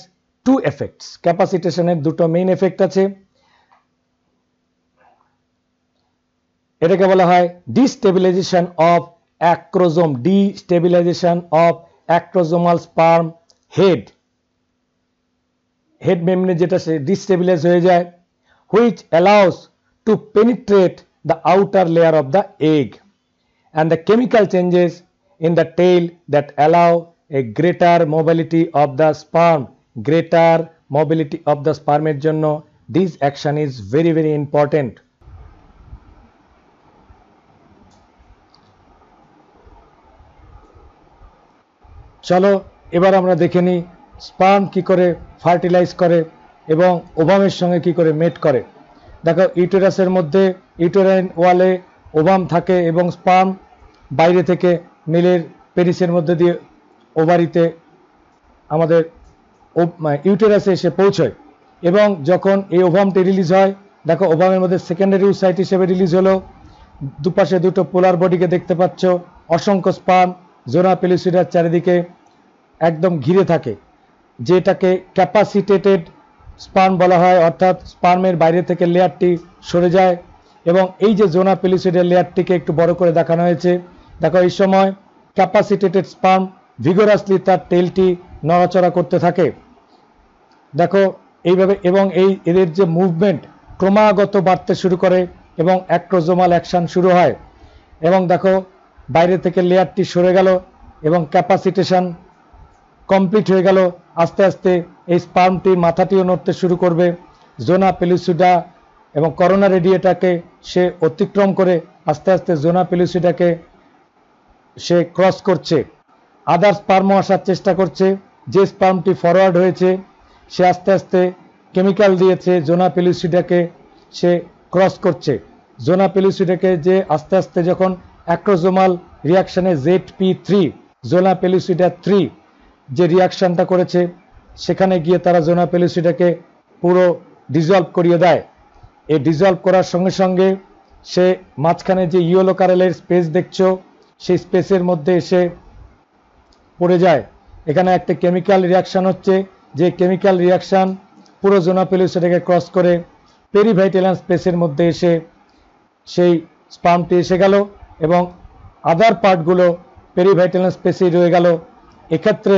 Speaker 1: two effects. ক্যাপাসিটেশনের দুটো মেইন এফেক্ট আছে। এটাকে বলা হয় destabilisation of acrosome, destabilisation of acrosomal sperm head. Head membrane যেটা সে ডিস্টেবিলাইজ হয়ে যায়, which allows to penetrate the outer layer of the egg, and the chemical changes in the tail that allow a greater mobility of the sperm. Greater mobility of the sperm এর জন্য this action is very very important. চলো এবার আমরা দেখে নিই স্পার্ম কি করে ফার্টিলাইজ করে এবং ওভামের সঙ্গে কি করে মেট করে। দেখো ইউটেরাসের মধ্যে ইউটেরাইন ওয়ালে ওভাম থাকে এবং স্পার্ম বাইরে থেকে মেলের পেনিসের মধ্যে দিয়ে ওভারিতে আমাদের ইউটেরাসে এসে পৌঁছয় এবং যখন এই ওভামটি রিলিজ হয়, দেখো ওভামের মধ্যে সেকেন্ডারি ওসাইট হিসেবে রিলিজ হলো। দুপাশে দুটো পোলার বডিকে দেখতে পাচ্ছ, অসংখ্য স্পার্ম জোনা পেলিসিডার চারিদিকে একদম ঘিরে থাকে, যেটাকে ক্যাপাসিটেটেড স্পার্ম বলা হয়, অর্থাৎ স্পার্মের বাইরে থেকে লেয়ারটি সরে যায়। এবং এই যে জোনা পেলিসিডের লেয়ারটিকে একটু বড় করে দেখানো হয়েছে, দেখো এই সময় ক্যাপাসিটেটেড স্পার্ম ভিগোরাসলি তার টেলটি নড়াচড়া করতে থাকে, দেখো এইভাবে। এবং এদের যে মুভমেন্ট ক্রমাগত বাড়তে শুরু করে এবং অ্যাক্রোজোমাল অ্যাকশন শুরু হয়। এবং দেখো বাইরে থেকে লেয়ারটি সরে গেল এবং ক্যাপাসিটেশন কমপ্লিট হয়ে গেল। আস্তে আস্তে এই স্পার্মটি মাথাটিও নড়তে শুরু করবে। জোনা পেলিসিডা এবং করোনা রেডিয়েটাকে সে অতিক্রম করে আস্তে আস্তে জোনা পেলিসিডাকে সে ক্রস করছে। আদার স্পার্মও আসার চেষ্টা করছে। যে স্পার্মটি ফরওয়ার্ড হয়েছে সে আস্তে আস্তে কেমিক্যাল দিয়েছে জোনা পেলিসিডাকে সে ক্রস করছে। জোনা পেলিসিডাকে যে আস্তে আস্তে যখন অ্যাক্রোজোমাল রিয়াকশনে ZP3 জোনা পেলিসিডা 3 যে রিয়াকশনটা করেছে সেখানে গিয়ে তারা জোনা পেলিসিডাকে পুরো ডিজলভ করিয়ে দেয়। এই ডিজলভ করার সঙ্গে সঙ্গে সে মাঝখানে যে ইয়েলো কালারের স্পেস দেখছো সেই স্পেসের মধ্যে এসে পড়ে যায়। এখানে একটা কেমিক্যাল রিয়াকশন হচ্ছে, যে কেমিক্যাল রিয়াকশন পুরো জোনা পেলিসিডাকে ক্রস করে পেরিভাইটালাম স্পেসের মধ্যে এসে সেই স্পার্মটি এসে গেল এবং আদার পার্টগুলো পেরিভাইটালাম স্পেসেই রয়ে গেল। এক্ষেত্রে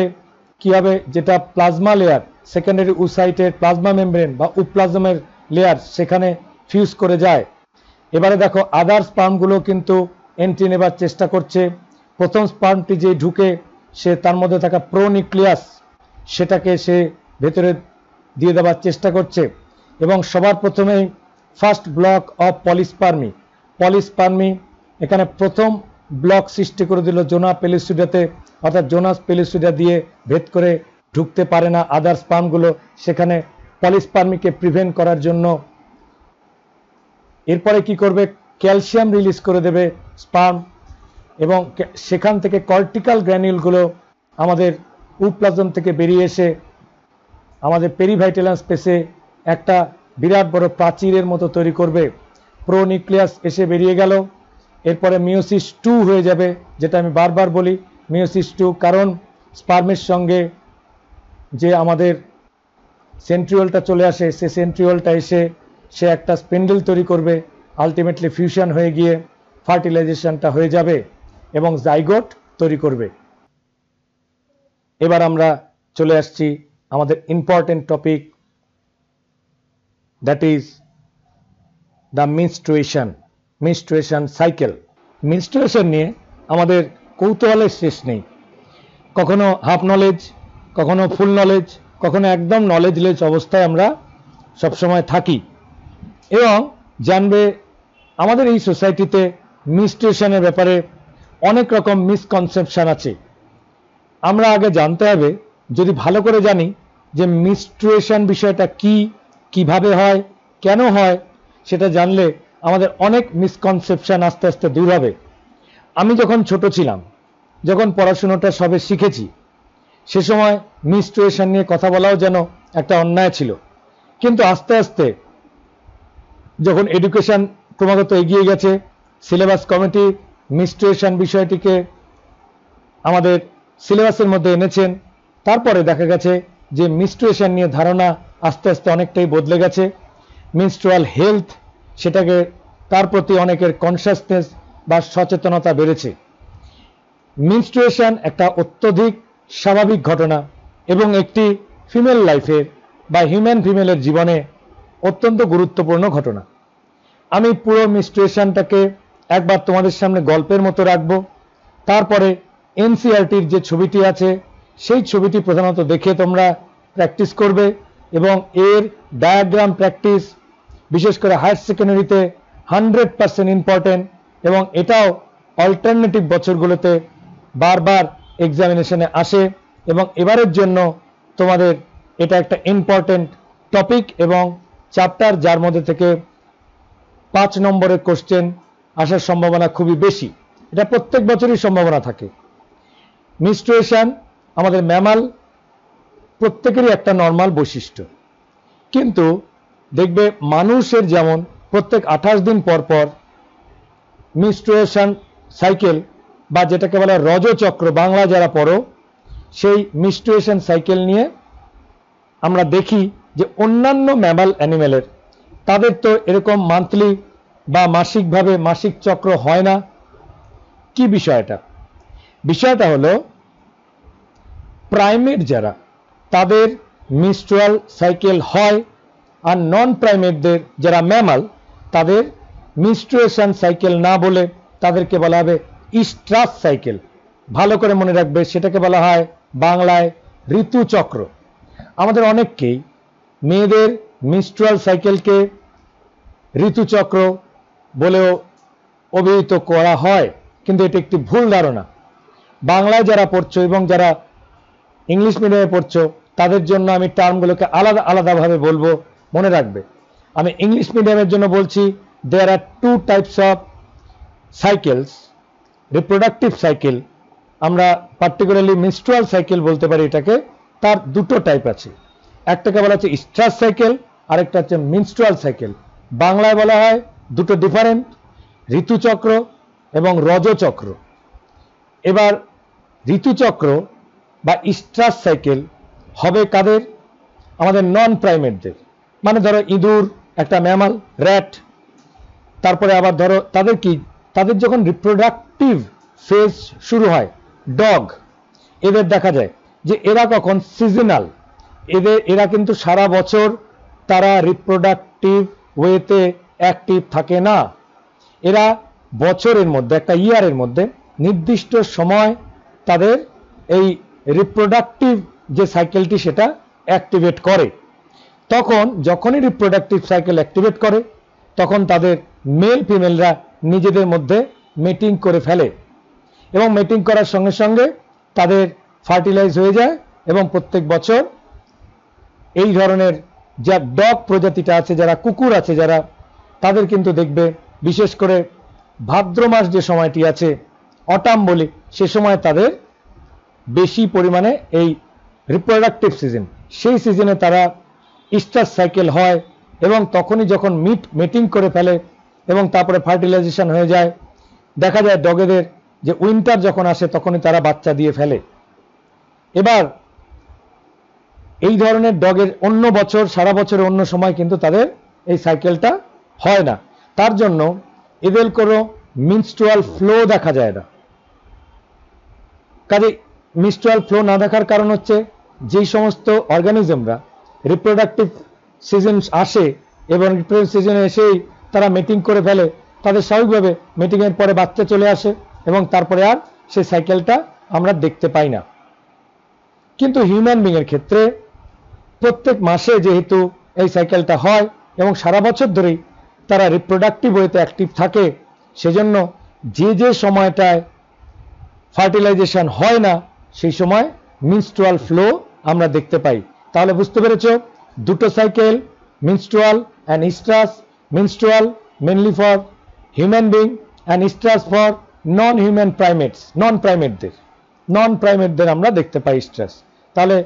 Speaker 1: কি হবে, যেটা প্লাজমা লেয়ার, সেকেন্ডারি ওসাইটের প্লাজমা মেমব্রেন বা উপপ্লাজমের লেয়ার সেখানে ফিউজ করে যায়। এবারে দেখো আদার স্পার্মগুলো কিন্তু এন্ট্রি নেবার চেষ্টা করছে। প্রথম স্পার্মটি যে ঢুকে সে তার মধ্যে থাকা প্রোনিউক্লিয়াস সেটাকে সে ভেতরে দিয়ে দেওয়ার চেষ্টা করছে এবং সবার প্রথমেই ফার্স্ট ব্লক অফ পলিস্পার্মি এখানে প্রথম ব্লক সৃষ্টি করে দিল জোনা পেলিসিডাতে, অর্থাৎ জোনাস পেলিসিডা দিয়ে ভেদ করে ঢুকতে পারে না আদার স্পার্মগুলো, সেখানে পলিস্পার্মিকে প্রিভেন্ট করার জন্য। এরপরে কি করবে, ক্যালসিয়াম রিলিজ করে দেবে স্পার্ম এবং সেখান থেকে কর্টিক্যাল গ্র্যানিউলগুলো আমাদের উপপ্লাজম থেকে বেরিয়ে এসে আমাদের পেরিভাইটালাম স্পেসে একটা বিরাট বড় প্রাচীরের মতো তৈরি করবে। প্রোনিউক্লিয়াস এসে বেরিয়ে গেল। এরপরে মিওসিস 2 হয়ে যাবে, যেটা আমি বারবার বলি মিওসিস 2, কারণ স্পার্মের সঙ্গে যে আমাদের সেন্ট্রিওলটা চলে আসে, সে সেন্ট্রিওলটা এসে সে একটা স্পিন্ডল তৈরি করবে, আলটিমেটলি ফিউশন হয়ে গিয়ে ফার্টিলাইজেশনটা হয়ে যাবে এবং জাইগোট তৈরি করবে। এবার আমরা চলে আসছি আমাদের important topic, that is the menstruation cycle. Menstruation নিয়ে আমাদের কৌতূহলের শেষ নেই। কখনো হাফ নলেজ, কখনো ফুল নলেজ, কখনো একদম নলেজলেস অবস্থায় আমরা সবসময় থাকি। এবং জানবে আমাদের এই সোসাইটিতে মেনস্ট্রুয়েশনের ব্যাপারে অনেক রকম মিসকনসেপশন আছে। আমরা আগে জানতে হবে, যদি ভালো করে জানি যে মেনস্ট্রুয়েশন বিষয়টা কি, কিভাবে হয়, কেন হয়, সেটা জানলে আমাদের অনেক মিসকনসেপশন আস্তে আস্তে দূর হবে। আমি যখন ছোট ছিলাম, যখন পড়াশোনাটা সবে শিখেছি, সে সময় মেনস্ট্রুয়েশন নিয়ে কথা বলাও যেন একটা অন্যায় ছিল। কিন্তু আস্তে আস্তে যখন এডুকেশন ক্রমাগত এগিয়ে গেছে, সিলেবাস কমিটি মেনস্ট্রুয়েশন বিষয়টিকে আমাদের সিলেবাসের মধ্যে এনেছেন, তারপরে দেখা গেছে যে মেনস্ট্রুয়েশন নিয়ে ধারণা আস্তে আস্তে অনেকটাই বদলে গেছে। মেনস্ট্রুয়াল হেলথ, সেটাকে তার প্রতি অনেকের কনসাসনেস বা সচেতনতা বেড়েছে। মেনস্ট্রুয়েশন একটা অত্যধিক স্বাভাবিক ঘটনা এবং একটি ফিমেল লাইফের বা হিউম্যান ফিমেলের জীবনে অত্যন্ত গুরুত্বপূর্ণ ঘটনা। আমি পুরো মেনস্ট্রুয়েশনটাকে একবার তোমাদের সামনে গল্পের মতো রাখবো, তারপরে এনসিইআরটির যে ছবিটি আছে সেই ছবিটি প্রধানত দেখে তোমরা প্র্যাকটিস করবে এবং এর ডায়াগ্রাম প্র্যাকটিস বিশেষ করে হায়ার সেকেন্ডারিতে 100% ইম্পর্টেন্ট এবং এটাও অল্টারনেটিভ বছরগুলোতে বারবার এক্সামিনেশনে আসে এবং এবারের জন্য তোমাদের এটা একটা ইম্পর্টেন্ট টপিক এবং চ্যাপ্টার, যার মধ্যে থেকে 5 নম্বরের কোশ্চেন আসার সম্ভাবনা খুবই বেশি। এটা প্রত্যেক বছরই সম্ভাবনা থাকে। মেনস্ট্রুয়েশন আমাদের ম্যামাল প্রত্যেকেরই একটা নর্মাল বৈশিষ্ট্য, কিন্তু দেখবে মানুষের যেমন প্রত্যেক 28 দিন পর পর মেনস্ট্রুয়েশন সাইকেল বা যেটাকে বলা রজচক্র, বাংলা যারা পড়ো, সেই মেনস্ট্রুয়েশন সাইকেল নিয়ে আমরা দেখি যে অন্যান্য ম্যামাল অ্যানিমেলের তাদের তো এরকম মান্থলি বা মাসিকভাবে মাসিক চক্র হয় না। কি বিষয়টা হলো প্রাইমেট যারা, তাদের মেনস্ট্রুয়াল সাইকেল হয়, আর নন প্রাইমেটদের যারা ম্যামাল, তাদের মেনস্ট্রুয়েশন সাইকেল না বলে তাদেরকে বলা হবে ইস্ট্রাস সাইকেল। ভালো করে মনে রাখবে, সেটাকে বলা হয় বাংলায় ঋতুচক্র। আমাদের অনেককেই মেয়েদের মেনস্ট্রুয়াল সাইকেলকে ঋতুচক্র বলেও অভিহিত করা হয়, কিন্তু এটি একটি ভুল ধারণা। বাংলায় যারা পড়ছো এবং যারা ইংলিশ মিডিয়ামে পড়ছো, তাদের জন্য আমি টার্মগুলোকে আলাদা আলাদাভাবে বলবো, মনে রাখবে। আমি ইংলিশ মিডিয়ামের জন্য বলছি, দেয়ার আর 2 types of cycles. Reproductive cycle, আমরা পার্টিকুলারলি মেনস্ট্রুয়াল সাইকেল বলতে পারি এটাকে, তার 2টো টাইপ আছে। একটাকে বলা হচ্ছে ইস্ট্রাস সাইকেল, আরেকটা হচ্ছে মেনস্ট্রুয়াল সাইকেল। বাংলায় বলা হয় দুটো ডিফারেন্ট, ঋতুচক্র এবং রজচক্র। এবার ঋতুচক্র বা ইস্ট্রাস সাইকেল হবে কাদের? আমাদের নন প্রাইমেটদের। মানে ধরো ইঁদুর একটা ম্যামাল, র্যাট, তারপরে আবার ধরো তাদের কি, তাদের যখন রিপ্রোডাক্টিভ ফেজ শুরু হয়, ডগ, এদের দেখা যায় যে এরা কখন সিজনাল, এরা কিন্তু সারা বছর তারা রিপ্রোডাক্টিভ ওয়েতে অ্যাক্টিভ থাকে না। এরা বছরের মধ্যে, একটা ইয়ারের মধ্যে নির্দিষ্ট সময় তাদের এই রিপ্রোডাক্টিভ যে সাইকেলটি সেটা অ্যাক্টিভেট করে। তখন যখনই রিপ্রোডাক্টিভ সাইকেল অ্যাক্টিভেট করে, তখন তাদের মেল ফিমেলরা নিজেদের মধ্যে মেটিং করে ফেলে এবং মেটিং করার সঙ্গে সঙ্গে তাদের ফার্টিলাইজ হয়ে যায় এবং প্রত্যেক বছর এই ধরনের যা ডগ প্রজাতিটা আছে, যারা কুকুর আছে যারা, তাদের কিন্তু দেখবে বিশেষ করে ভাদ্র মাস যে সময়টি আছে, অটাম বলি, সে সময় তাদের বেশি পরিমাণে এই রিপ্রোডাক্টিভ সিজন, সেই সিজনে তারা ইস্ট্রাস সাইকেল হয় এবং তখনই যখন মেটিং করে ফেলে এবং তারপরে ফার্টিলাইজেশন হয়ে যায়, দেখা যায় ডগেদের যে উইন্টার যখন আসে তখনই তারা বাচ্চা দিয়ে ফেলে। এবার এই ধরনের ডগের অন্য বছর, সারা বছরের অন্য সময় কিন্তু তাদের এই সাইকেলটা হয় না। তার জন্য এদের কোনো মেনস্ট্রুয়াল ফ্লো দেখা যায় না। কাজে মেনস্ট্রুয়াল ফ্লো না দেখার কারণ হচ্ছে যেই সমস্ত অর্গানিজমরা রিপ্রোডাক্টিভ সিজন আসে এবং রিপ্রোডাক্টিভ সিজনে এসেই তারা মেটিং করে ফেলে, তাদের স্বাভাবিকভাবে মেটিংয়ের পরে বাচ্চা চলে আসে এবং তারপরে আর সেই সাইকেলটা আমরা দেখতে পাই না। কিন্তু হিউম্যান বিংয়ের ক্ষেত্রে প্রত্যেক মাসে যেহেতু এই সাইকেলটা হয় এবং সারা বছর ধরেই তারা রিপ্রোডাক্টিভ ওয়েতে অ্যাক্টিভ থাকে, সেজন্য যে সময়টায় ফার্টিলাইজেশন হয় না সেই সময় মিনস্ট্রুয়াল ফ্লো আমরা দেখতে পাই। তাহলে বুঝতে পেরেছো, দুটো cycle, menstrual and oestrus. Menstrual mainly for human being and oestrus for non human primates, non প্রাইমেটদের আমরা দেখতে পাই ইস্ট্রাস। তাহলে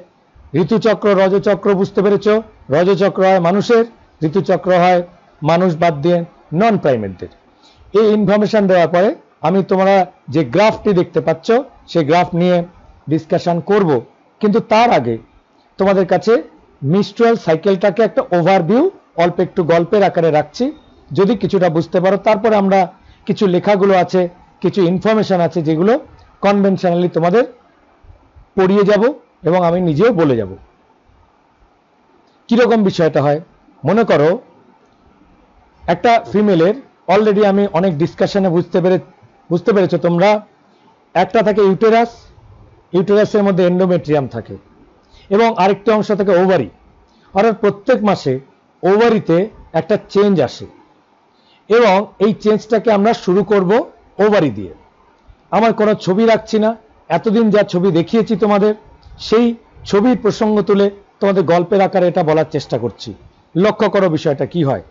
Speaker 1: ঋতুচক্র, রজচক্র বুঝতে পেরেছো, রজচক্র হয় মানুষের, ঋতুচক্র হয় মানুষ বাদ দিয়ে নন প্রাইমেটদের। এই ইনফরমেশন দেওয়ার পরে আমি তোমরা যে গ্রাফটি দেখতে পাচ্ছ সেই গ্রাফ নিয়ে ডিসকাশন করব, কিন্তু তার আগে তোমাদের কাছে মিনস্ট্রুয়াল সাইকেলটাকে একটা ওভারভিউ অল্প একটু গল্পের আকারে রাখছি, যদি কিছুটা বুঝতে পারো। তারপরে আমরা কিছু লেখাগুলো আছে, কিছু ইনফরমেশন আছে যেগুলো কনভেনশনালি তোমাদের পড়িয়ে যাব এবং আমি নিজেও বলে যাব। কিরকম বিষয়টা হয়, মনে করো একটা ফিমেলের, অলরেডি আমি অনেক ডিসকাশনে বুঝতে পেরেছো তোমরা, একটা থাকে ইউটেরাস, ইউটেরাসের মধ্যে এন্ডোমেট্রিয়াম থাকে এবং আরেকটা অংশ থাকে ওভারি। অর্থাৎ প্রত্যেক মাসে ওভারিতে একটা চেঞ্জ আসে এবং এই চেঞ্জটাকে আমরা শুরু করব ওভারি দিয়ে। আমার কোনো ছবি রাখছি না, এতদিন যা ছবি দেখিয়েছি তোমাদের সেই ছবির প্রসঙ্গ তুলে তোমাদের গল্পের আকারে এটা বলার চেষ্টা করছি। লক্ষ্য করো বিষয়টা কি হয়।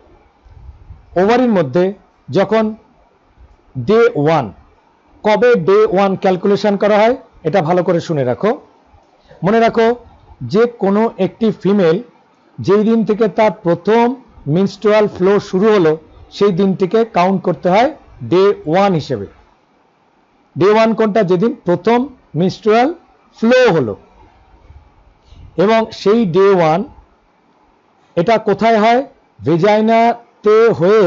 Speaker 1: ওভারির মধ্যে যখন ডে 1, কবে ডে 1 ক্যালকুলেশন করা হয় এটা ভালো করে শুনে রাখো। মনে রাখো যে কোনো একটি ফিমেল যেই দিন থেকে তার প্রথম মিনস্ট্রুয়াল ফ্লো শুরু হলো সেই দিনটিকে কাউন্ট করতে হয় ডে 1 হিসেবে। ডে 1 কোনটা? যেদিন প্রথম মিনস্ট্রুয়াল ফ্লো হলো। এবং সেই ডে 1 এটা কোথায় হয়? ভেজাইনাতে হয়ে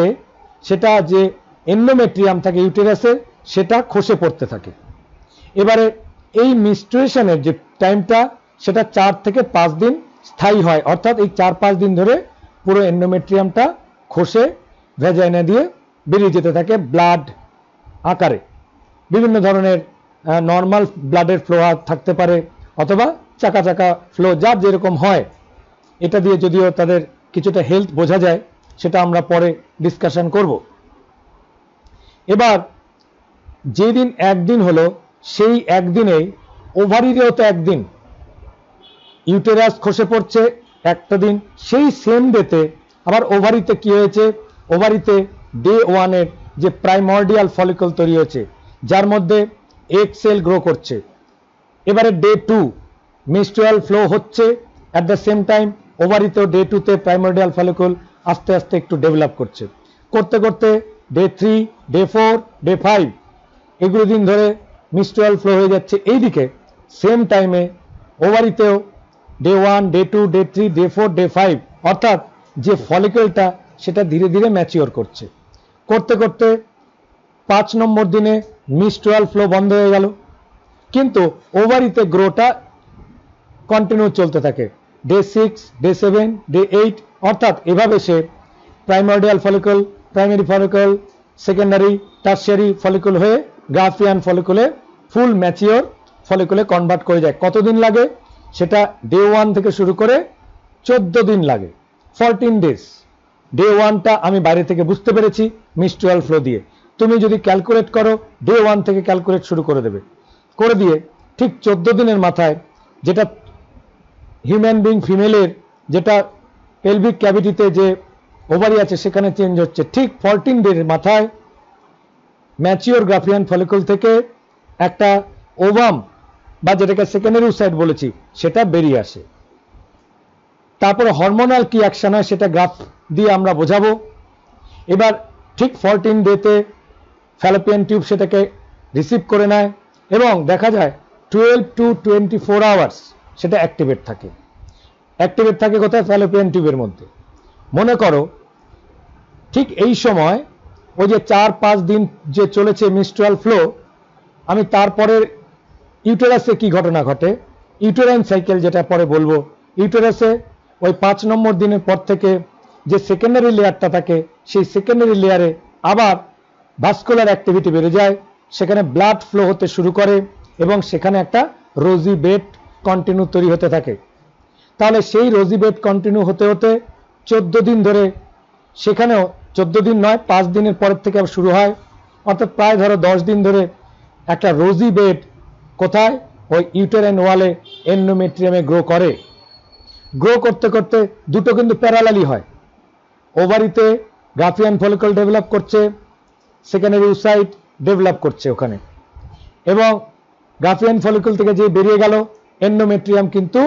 Speaker 1: সেটা যে এন্ডোমেট্রিয়াম থাকে ইউটেরাসের সেটা খসে পড়তে থাকে। এবারে এই মিনস্ট্রুয়েশনের যে টাইমটা সেটা 4 থেকে 5 দিন স্থায়ী হয়, অর্থাৎ এই 4-5 দিন ধরে পুরো এন্ডোমেট্রিয়ামটা খসে ভেজাইনা দিয়ে বেরিয়ে যেতে থাকে ব্লাড আকারে। বিভিন্ন ধরনের নর্মাল ব্লাডের ফ্লো থাকতে পারে অথবা চাকা চাকা ফ্লো, যার যেরকম হয়। এটা দিয়ে যদিও তাদের কিছুটা হেলথ বোঝা যায়, সেটা আমরা পরে ডিসকাশন করব। এবার যেদিন একদিন হলো সেই একদিনেই ওভারিরেও তো একদিন, ইউটেরাস খসে পড়ছে একটা দিন, সেই সেম ডেতে আবার ওভারিতে কি হয়েছে? ওভারিতে ডে 1 এর যে প্রাইমর্ডিয়াল ফলিকল তৈরি হয়েছে যার মধ্যে এগ সেল গ্রো করছে। এবারে ডে 2 মিনস্ট্রুয়াল ফ্লো হচ্ছে, অ্যাট দ্য সেম টাইম ওভারিতেও ডে 2 তে প্রাইমর্ডিয়াল ফলিকল আস্তে আস্তে একটু ডেভেলপ করছে। করতে করতে ডে 3, ডে 4, ডে 5 এগুলো দিন ধরে মিনস্ট্রুয়াল ফ্লো হয়ে যাচ্ছে। এইদিকে সেম টাইমে ওভারিতেও day 1, day 2, day 3, day 4, day 5, অর্থাৎ যে ফলিকলটা সেটা ধীরে ধীরে ম্যাচিওর করছে। করতে করতে 5 নম্বর দিনে মিনস্ট্রুয়াল ফ্লো বন্ধ হয়ে গেল, কিন্তু ওভারিতে গ্রোটা কন্টিনিউ চলতে থাকে। ডে 6, ডে 7, ডে 8, অর্থাৎ এভাবে সে primordial follicle, primary follicle, secondary, tertiary follicle হয়ে গ্রাফিয়ান ফলিকলে, ফুল ম্যাচিওর ফলিকলে কনভার্ট করে যায়। কতদিন লাগে? সেটা ডে 1 থেকে শুরু করে 14 দিন লাগে, 14 ডেজ। ডে 1টা আমি বাইরে থেকে বুঝতে পেরেছি মিনস্ট্রুয়াল ফ্লো দিয়ে। তুমি যদি ক্যালকুলেট করো ডে 1 থেকে ক্যালকুলেট শুরু করে দেবে, করে দিয়ে ঠিক 14 দিনের মাথায় যেটা হিউম্যান বিং ফিমেলের যেটা পেলভিক ক্যাভিটিতে যে ওভারি আছে সেখানে চেঞ্জ হচ্ছে, ঠিক 14 ডের মাথায় ম্যাচিওর গ্রাফিয়ান ফলিকল থেকে একটা ওভাম বা যেটাকে সেকেন্ডারি ওসাইট বলেছি সেটা বেরিয়ে আসে। তারপরে হরমোনাল কি অ্যাকশন হয় সেটা গ্রাফ দিয়ে আমরা বোঝাবো। এবার ঠিক 14 ডেতে ফ্যালোপিয়ান টিউব সেটাকে রিসিভ করে নেয় এবং দেখা যায় 12 to 24 আওয়ার্স সেটা অ্যাক্টিভেট থাকে। অ্যাক্টিভেট থাকে কোথায়? ফ্যালোপিয়ান টিউবের মধ্যে। মনে করো ঠিক এই সময় ওই যে 4-5 দিন যে চলেছে মিনস্ট্রুয়াল ফ্লো, আমি তারপরের ইউটেরাসে কি ঘটনা ঘটে? ইউটেরাইন সাইকেল যেটা পরে বলবো, ইউটেরাসে ওই 5 নম্বর দিনের পর থেকে যে সেকেন্ডারি লেয়ারটা থাকে সেই সেকেন্ডারি লেয়ারে আবার ভাস্কুলার অ্যাক্টিভিটি বেড়ে যায়, সেখানে ব্লাড ফ্লো হতে শুরু করে এবং সেখানে একটা রোজি বেড কন্টিনিউ তৈরি হতে থাকে। তাহলে সেই রোজি বেড কন্টিনিউ হতে হতে 14 দিন ধরে, সেখানেও 14 দিন নয় 5 দিনের পরের থেকে আবার শুরু হয়, অর্থাৎ প্রায় ধরো 10 দিন ধরে একটা রোজি বেড কোথায়, ওই ইউটেরাইন ওয়ালে এন্ডোমেট্রিয়ামে গ্রো করে। গ্রো করতে করতে দুটো কিন্তু প্যারালালি হয়, ওভারিতে গ্রাফিয়ান ফলিকল ডেভেলপ করছে, সেকেন্ডারি ওসাইট ডেভেলপ করছে ওখানে, এবং গ্রাফিয়ান ফলিকল থেকে যে বেরিয়ে গেল এন্ডোমেট্রিয়াম কিন্তু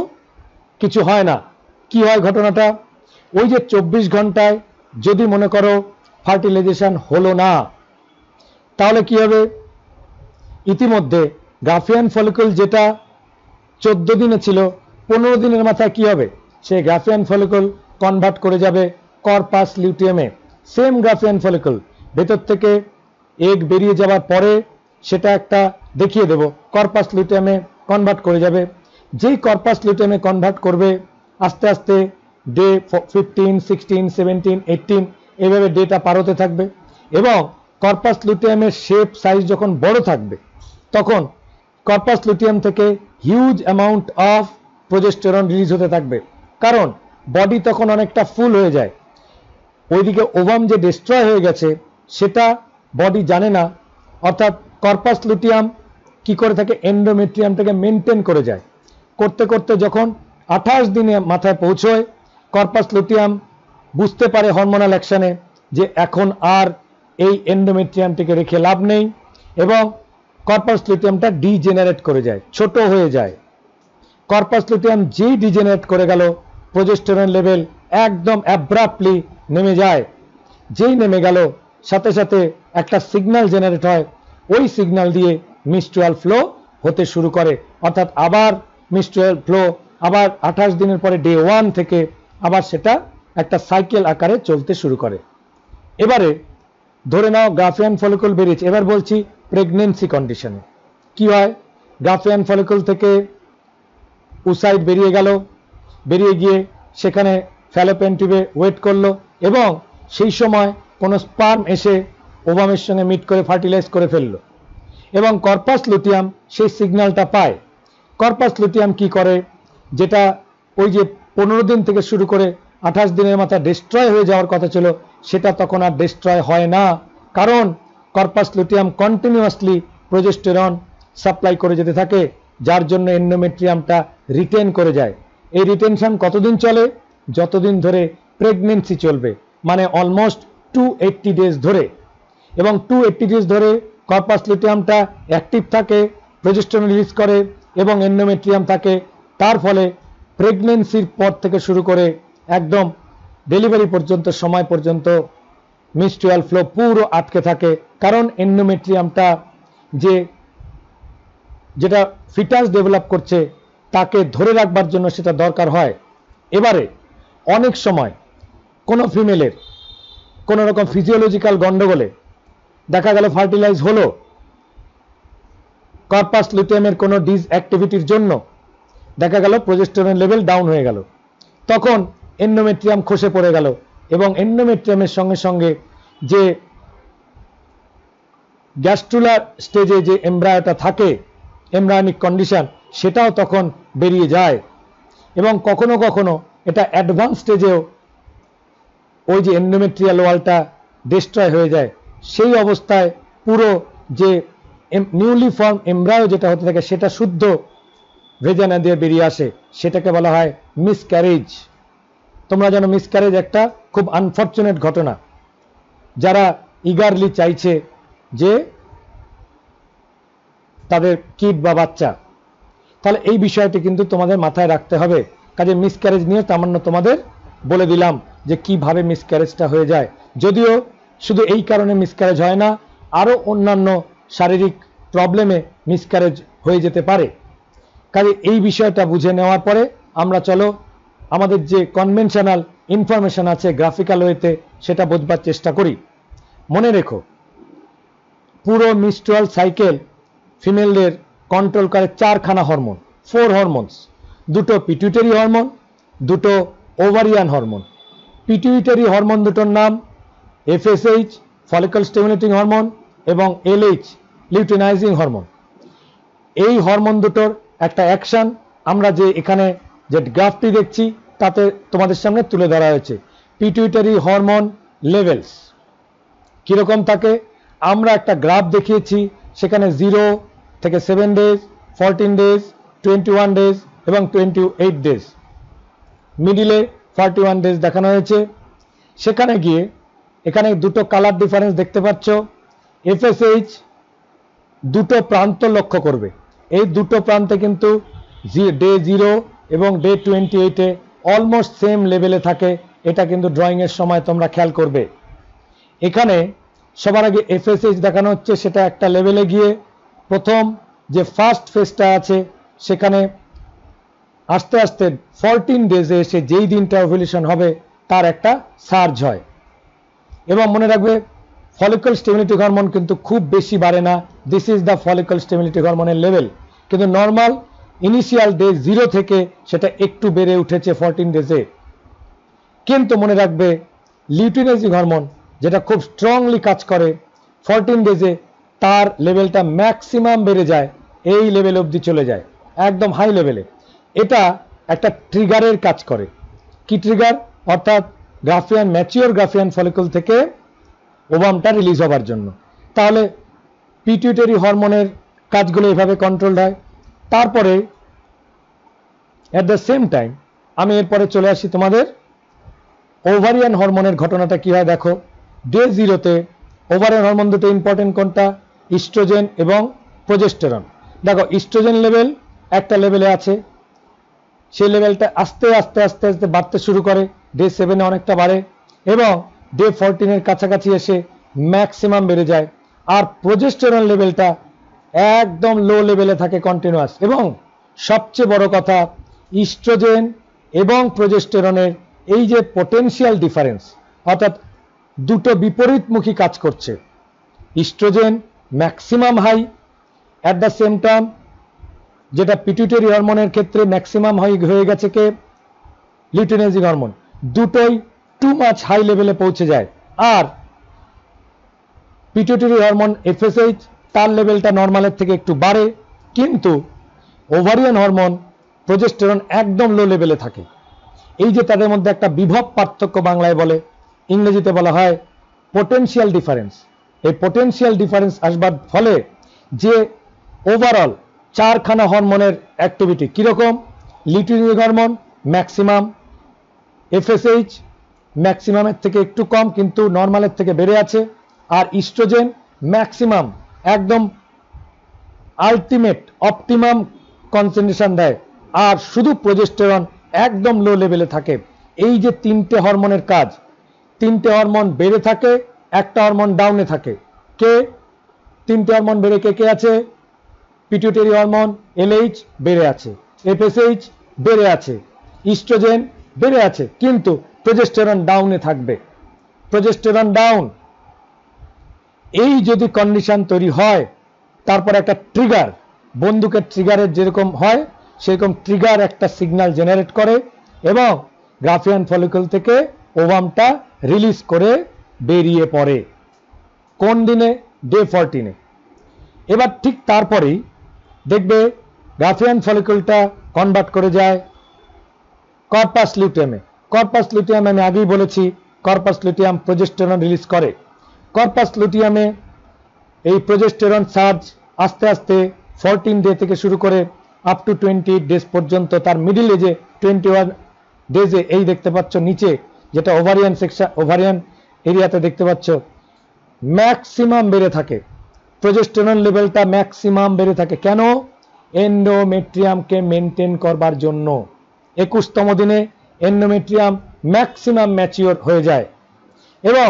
Speaker 1: কিছু হয় না। কি হয় ঘটনাটা, ওই যে 24 ঘন্টায় যদি মনে করো ফার্টিলাইজেশন হলো না, তাহলে কি হবে, ইতিমধ্যে গ্রাফিয়ান ফলিকল যেটা 14 দিনে ছিল 15 দিনের মাথায় কি হবে, সে গ্রাফিয়ান ফলিকল কনভার্ট করে যাবে কর্পাস লিউটিয়ামে। সেম গ্রাফিয়ান ফলিকল ভেতর থেকে এগ বেরিয়ে যাওয়ার পরে সেটা একটা দেখিয়ে দেব, কর্পাস লিউটিয়ামে কনভার্ট করে যাবে। যেই কর্পাস লিউটিয়ামে কনভার্ট করবে আস্তে আস্তে ডে 15, 16, 17, 18 এইভাবে ডেটা পার হতে থাকবে, এবং কর্পাস লিউটিয়ামের শেপ সাইজ যখন বড় থাকবে তখন কর্পাস লিউটিয়াম থেকে huge amount of progesterone release হতে থাকবে, কারণ বডি তখন অনেকটা ফুল হয়ে যায়। ওইদিকে ওভাম যে ডিস্ট্রয় হয়ে গেছে সেটা বডি জানে না, অর্থাৎ কর্পাস লুটিয়াম কি করে থাকে, এন্ডোমেট্রিয়ামটাকে মেনটেন করে যায়। করতে করতে যখন 28 দিনে মাথায় পৌঁছয়, কর্পাস লুটিয়াম বুঝতে পারে হরমোনাল অ্যাকশনে যে এখন আর এই এন্ডোমেট্রিয়ামটিকে রেখে লাভ নেই, এবং কর্পাস লুটিয়ামটা ডিজেনারেট করে যায়, ছোট হয়ে যায়। কর্পাস লুটিয়াম যেই ডিজেনারেট করে গেল, প্রোজেস্টেরন লেভেল একদম অ্যাব্রাপ্টলি নেমে যায়। যেই নেমে গেল সাথে সাথে একটা সিগন্যাল জেনারেট হয়, ওই সিগন্যাল দিয়ে মিস্ট্রুয়াল ফ্লো হতে শুরু করে, অর্থাৎ আবার মিস্ট্রুয়াল ফ্লো আবার 28 দিনের পরে ডে 1 থেকে আবার সেটা একটা সাইকেল আকারে চলতে শুরু করে। এবারে ধরে নাও গ্রাফিয়ান ফলিকল বেরিয়েছে, এবার বলছি প্রেগনেন্সি কন্ডিশনে কি হয়। গ্রাফিয়ান ফলিকল থেকে ওসাইট বেরিয়ে গেল, বেরিয়ে গিয়ে সেখানে ফ্যালোপিয়ান টিউবে ওয়েট করলো, এবং সেই সময় কোনো স্পার্ম এসে ওভামের সঙ্গে মিট করে ফার্টিলাইজ করে ফেললো, এবং কর্পাস লুটিয়াম সেই সিগন্যালটা পায়। কর্পাস লুটিয়াম কি করে, যেটা ওই যে 15 দিন থেকে শুরু করে 28 দিনের মাথায় ডিস্ট্রয় হয়ে যাওয়ার কথা ছিল, সেটা তখন আর ডিস্ট্রয় হয় না, কারণ corpus luteum continuously progesterone supply করে যেতে থাকে, যার জন্য এন্ডোমেট্রিয়ামটা রিটেন করে যায়। এই রিটেনশন কতদিন চলে, যতদিন ধরে প্রেগনেন্সি চলবে, মানে অলমোস্ট 280 ডেজ ধরে, এবং 280 ডেজ ধরে কর্পাস লুটিয়ামটা অ্যাক্টিভ থাকে, প্রোজেস্টেরন রিলিজ করে এবং এন্ডোমেট্রিয়াম থাকে। তার ফলে প্রেগনেন্সির পর থেকে শুরু করে একদম ডেলিভারি পর্যন্ত সময় পর্যন্ত মিস্ট্রুয়াল ফ্লো পুরো আটকে থাকে, কারণ এন্ডোমেট্রিয়ামটা যেটা ফিটাস ডেভেলপ করছে তাকে ধরে রাখবার জন্য সেটা দরকার হয়। এবারে অনেক সময় কোনো ফিমেলের কোনো রকম ফিজিওলজিক্যাল গন্ডগোলে দেখা গেল ফার্টিলাইজ হলো, কর্পাস লুটিয়ামের কোনো ডিসঅ্যাক্টিভিটির জন্য দেখা গেল প্রোজেস্টেরন লেভেল ডাউন হয়ে গেল, তখন এন্ডোমেট্রিয়াম খসে পড়ে গেল, এবং এন্ডোমেট্রিয়ামের সঙ্গে সঙ্গে যে গ্যাস্ট্রুলার স্টেজে যে এমব্রায়োটা থাকে, এমব্রায়োনিক কন্ডিশন, সেটাও তখন বেরিয়ে যায়, এবং কখনো কখনো এটা অ্যাডভান্স স্টেজেও ওই যে এন্ডোমেট্রিয়াল ওয়ালটা ডিস্ট্রয় হয়ে যায়। সেই অবস্থায় পুরো যে নিউলি ফর্ম এমব্রায়ো যেটা হতে থাকে সেটা শুদ্ধ ভেজানা দিয়ে বেরিয়ে আসে, সেটাকে বলা হয় মিসক্যারেজ। তোমরা জানো মিসক্যারেজ একটা খুব আনফর্চুনেট ঘটনা, যারা ইগারলি চাইছে যে তাদের কিড বা বাচ্চা, তাহলে এই বিষয়টি কিন্তু তোমাদের মাথায় রাখতে হবে। কাজে মিসক্যারেজ নিয়ে সামান্য তোমাদের বলে দিলাম যে কিভাবে মিসক্যারেজটা হয়ে যায়। যদিও শুধু এই কারণে মিসক্যারেজ হয় না, আরো অন্যান্য শারীরিক প্রবলেমে মিসক্যারেজ হয়ে যেতে পারে। কাজে এই বিষয়টা বুঝে নেওয়ার পরে আমরা চলো আমাদের যে কনভেনশনাল ইনফরমেশন আছে গ্রাফিক্যাল ওয়েতে সেটা বোঝবার চেষ্টা করি। মনে রেখো, পুরো মিস্ট্রুয়াল সাইকেল ফিমেলদের কন্ট্রোল করে 4খানা হরমোন, 4 হরমোনস, দুটো পিটুইটারি হরমোন, দুটো ওভারিয়ান হরমোন। পিটুইটারি হরমোন দুটোর নাম FSH ফলিকল স্টিমুলেটিং হরমোন এবং LH লিউটিনাইজিং হরমোন। এই হরমোন দুটোর একটা অ্যাকশন আমরা যে এখানে যে গ্রাফটি দেখছি তাতে তোমাদের সামনে তুলে ধরা হয়েছে। পিটুইটারি হরমোন লেভেলস কিরকম থাকে আমরা একটা গ্রাফ দেখিয়েছি, সেখানে 0 থেকে 7 ডেজ, 14 ডেজ, 21 ডেজ এবং 28 ডেজ, মিডিলে 41 ডেজ দেখানো হয়েছে। সেখানে গিয়ে এখানে দুটো কালার ডিফারেন্স দেখতে পাচ্ছ। FSH দুটো প্রান্ত লক্ষ্য করবে, এই দুটো প্রান্তে কিন্তু ডে 0 এবং ডে 28-এ অলমোস্ট সেম লেভেলে থাকে। এটা কিন্তু ড্রয়িং এর সময় তোমরা খেয়াল করবে। এখানে সবার আগে FSH দেখানো হচ্ছে, সেটা একটা লেভেলে গিয়ে প্রথম যে ফার্স্ট ফেজটা আছে সেখানে আস্তে আস্তে 14 ডেজে এসে যেই দিনটা ওভুলেশন হবে তার একটা সার্জ হয়। এবং মনে রাখবে ফলিকল স্টিমুলেটিং হরমোন কিন্তু খুব বেশি বাড়ে না, this is the follicle stimulating হরমোনের লেভেল। কিন্তু নর্মাল ইনিশিয়াল ডে 0 থেকে সেটা একটু বেড়ে উঠেছে 14 ডেজে। কিন্তু মনে রাখবে লিউটিনাইজিং হরমোন যেটা খুব স্ট্রংলি কাজ করে 14 ডেজে তার লেভেলটা ম্যাক্সিমাম বেড়ে যায়, এই লেভেল অবধি চলে যায় একদম হাই লেভেলে। এটা একটা ট্রিগারের কাজ করে। কি ট্রিগার? অর্থাৎ গ্রাফিয়ান ম্যাচিওর গ্রাফিয়ান ফলিকল থেকে ওভামটা রিলিজ হবার জন্য। তাহলে পিটুইটারি হরমোনের কাজগুলো এভাবে কন্ট্রোল হয়। তারপরে অ্যাট দ্য সেম টাইম আমি এরপরে চলে আসি তোমাদের ওভারিয়ান হরমোনের ঘটনাটা কি হয় দেখো। ডে 0-তে ওভারিয়ান হরমোন দুটো ইম্পর্টেন্ট কোনটা? ইস্ট্রোজেন এবং প্রোজেস্টেরন। দেখো ইস্ট্রোজেন লেভেল একটা লেভেলে আছে, সেই লেভেলটা আস্তে আস্তে আস্তে আস্তে বাড়তে শুরু করে, ডে 7-এ অনেকটা বাড়ে এবং ডে 14-এর কাছাকাছি এসে ম্যাক্সিমাম বেড়ে যায়। আর প্রোজেস্টেরন লেভেলটা একদম লো লেভেলে থাকে কন্টিনিউয়াস। এবং সবচেয়ে বড় কথা ইস্ট্রোজেন এবং প্রোজেস্টেরনের এই যে পটেনশিয়াল ডিফারেন্স, অর্থাৎ দুটো বিপরীতমুখী কাজ করছে। Oestrogen maximum high, at the same time যেটা পিটুইটারি হরমোনের ক্ষেত্রে ম্যাক্সিমাম হাই হয়ে গেছে কে? Luteinising hormone. দুটোই টু মাচ হাই লেভেলে পৌঁছে যায়। আর পিটুইটারি হরমোন FSH তার লেভেলটা নর্মালের থেকে একটু বাড়ে, কিন্তু ওভারিয়ান হরমোন প্রোজেস্টেরন একদম লো লেভেলে থাকে। এই যে তাদের মধ্যে একটা বিভব পার্থক্য বাংলায় বলে, ইংরেজিতে বলা হয় পোটেনশিয়াল ডিফারেন্স। এই পোটেনশিয়াল ডিফারেন্স আসবার ফলে যে ওভারঅল চারখানা হরমোনের অ্যাক্টিভিটি কিরকম? লিউটিনাইজিং হরমোন ম্যাক্সিমাম, FSH ম্যাক্সিমামের থেকে একটু কম কিন্তু নর্মালের থেকে বেড়ে আছে, আর ইস্ট্রোজেন ম্যাক্সিমাম একদম আলটিমেট অপটিমাম কনসেন্ট্রেশন দেয়, আর শুধু প্রোজেস্টেরন একদম লো লেভেলে থাকে। এই যে তিনটে হরমোনের কাজ, তিনটে হরমোন বেড়ে থাকে, একটা হরমোন ডাউনে থাকে। কে তিনটে হরমোন বেড়ে কে কে আছে? পিটুইটারি হরমোন LH বেড়ে আছে, FSH বেড়ে আছে, ইস্ট্রোজেন বেড়ে আছে, কিন্তু প্রোজেস্টেরন ডাউনে থাকবে। প্রোজেস্টেরন ডাউন, এই যদি কন্ডিশন তৈরি হয় তারপর একটা ট্রিগার, বন্দুকের ট্রিগারের যেরকম হয় সেরকম ট্রিগার একটা সিগন্যাল জেনারেট করে এবং গ্রাফিয়ান ফলিকল থেকে ওভামটা রিলিজ করে বেরিয়ে পড়ে। কোন দিনে? ডে 14-এ। এবার ঠিক তারপরেই দেখবে গ্রাফিয়ান ফলিকলটা কনভার্ট করে যায় কর্পাস লিউটিয়ামে। কর্পাস লিউটিয়াম আমি আগেই বলেছি, কর্পাস লিউটিয়াম প্রোজেস্টেরন রিলিজ করে। কর্পাস লিউটিয়ামে এই প্রোজেস্টেরন সার্জ আস্তে আস্তে 14 ডে থেকে শুরু করে আপ টু 28 ডেজ পর্যন্ত, তার মিডিল এজে 21 ডেজে এই দেখতে পাচ্ছ নিচে যেটা ওভারিয়ান সেকশন, ওভারিয়ান এরিয়াতে দেখতে পাচ্ছ ম্যাক্সিমাম বেড়ে থাকে। প্রোজেস্টেরন লেভেলটা ম্যাক্সিমাম বেড়ে থাকে কেন? এন্ডোমেট্রিয়ামকে মেনটেন করবার জন্য। 21তম দিনে এন্ডোমেট্রিয়াম ম্যাক্সিমাম ম্যাচিওর হয়ে যায় এবং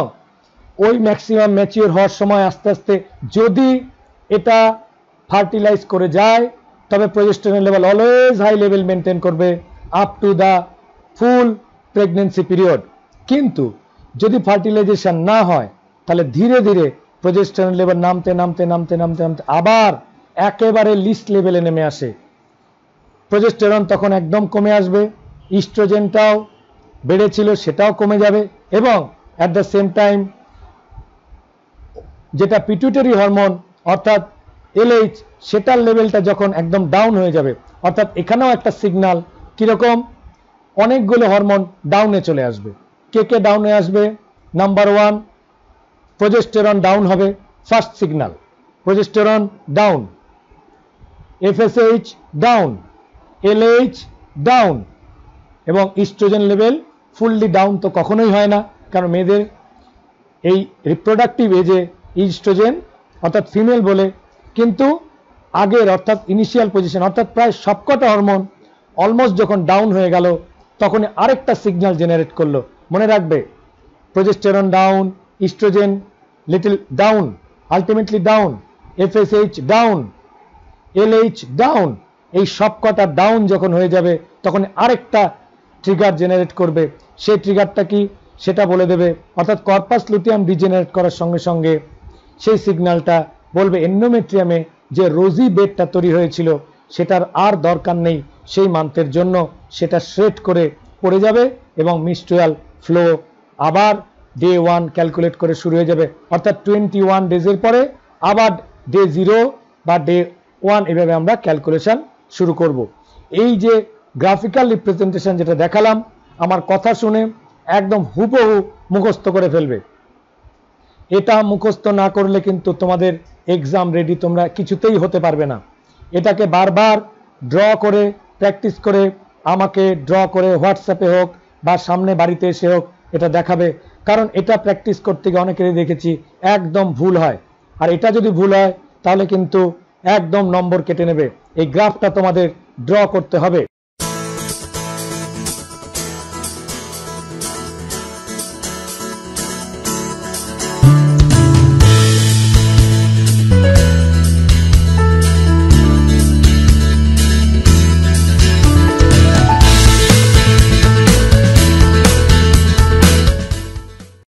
Speaker 1: ওই ম্যাক্সিমাম ম্যাচিওর হওয়ার সময় আস্তে আস্তে যদি এটা ফার্টিলাইজ করে যায় তবে progesterone level always high level maintain করবে up to the full pregnancy period. কিন্তু যদি ফার্টিলাইজেশন না হয় তাহলে ধীরে ধীরে প্রোজেস্টেরন লেভেল নামতে নামতে নামতে নামতে নামতে আবার একেবারে লিস্ট লেভেলে নেমে আসে। প্রোজেস্টেরন তখন একদম কমে আসবে, ইস্ট্রোজেনটাও বেড়েছিল সেটাও কমে যাবে, এবং অ্যাট দ্য সেম টাইম যেটা পিটুইটারি হরমোন অর্থাৎ এলএইচ সেটার লেভেলটা যখন একদম ডাউন হয়ে যাবে, অর্থাৎ এখানেও একটা সিগন্যাল কিরকম, অনেকগুলো হরমোন ডাউনে চলে আসবে। কে কে ডাউনে আসবে? নাম্বার 1 প্রোজেস্টেরন ডাউন হবে, first signal progesterone down, FSH down, LH down, এবং ইস্ট্রোজেন লেভেল ফুললি ডাউন তো কখনোই হয় না, কারণ মেয়েদের এই রিপ্রোডাক্টিভ এজে ইস্ট্রোজেন অর্থাৎ ফিমেল বলে, কিন্তু আগের অর্থাৎ ইনিশিয়াল পজিশন অর্থাৎ প্রায় সবকটা হরমোন অলমোস্ট যখন ডাউন হয়ে গেল তখন আরেকটা সিগন্যাল জেনারেট করলো। মনে রাখবে, progesterone down, estrogen little down, ultimately down, FSH down, LH down, এই সবকটা ডাউন যখন হয়ে যাবে তখন আরেকটা ট্রিগার জেনারেট করবে। সেই ট্রিগারটা কি সেটা বলে দেবে, অর্থাৎ কর্পাস লুটিয়াম ডিজেনারেট করার সঙ্গে সঙ্গে সেই সিগন্যালটা বলবে এন্ডোমেট্রিয়ামে যে রোজি বেডটা তৈরি হয়েছিল সেটার আর দরকার নেই, সেই মান্থের জন্য সেটা শ্রেড করে পড়ে যাবে এবং মিনস্ট্রুয়াল ফ্লো আবার ডে 1 ক্যালকুলেট করে শুরু হয়ে যাবে, অর্থাৎ 21 ডেজের পরে আবার ডে 0 বা ডে 1 এভাবে আমরা ক্যালকুলেশন শুরু করব। এই যে গ্রাফিক্যাল রিপ্রেজেন্টেশন যেটা দেখালাম, আমার কথা শুনে একদম হুবহু মুখস্থ করে ফেলবে। এটা মুখস্থ না করলে কিন্তু তোমাদের এক্সাম রেডি তোমরা কিছুতেই হতে পারবে না। এটাকে বারবার ড্র করে প্র্যাকটিস করে আমাকে ড্র করে হোয়াটসঅ্যাপে হোক বা সামনে বাড়িতে এসে হোক এটা দেখাবে, কারণ এটা প্র্যাকটিস করতে গিয়ে অনেকেরই দেখেছি একদম ভুল হয়, আর এটা যদি ভুল হয় তাহলে কিন্তু একদম নম্বর কেটে নেবে। এই গ্রাফটা তোমাদের ড্র করতে হবে।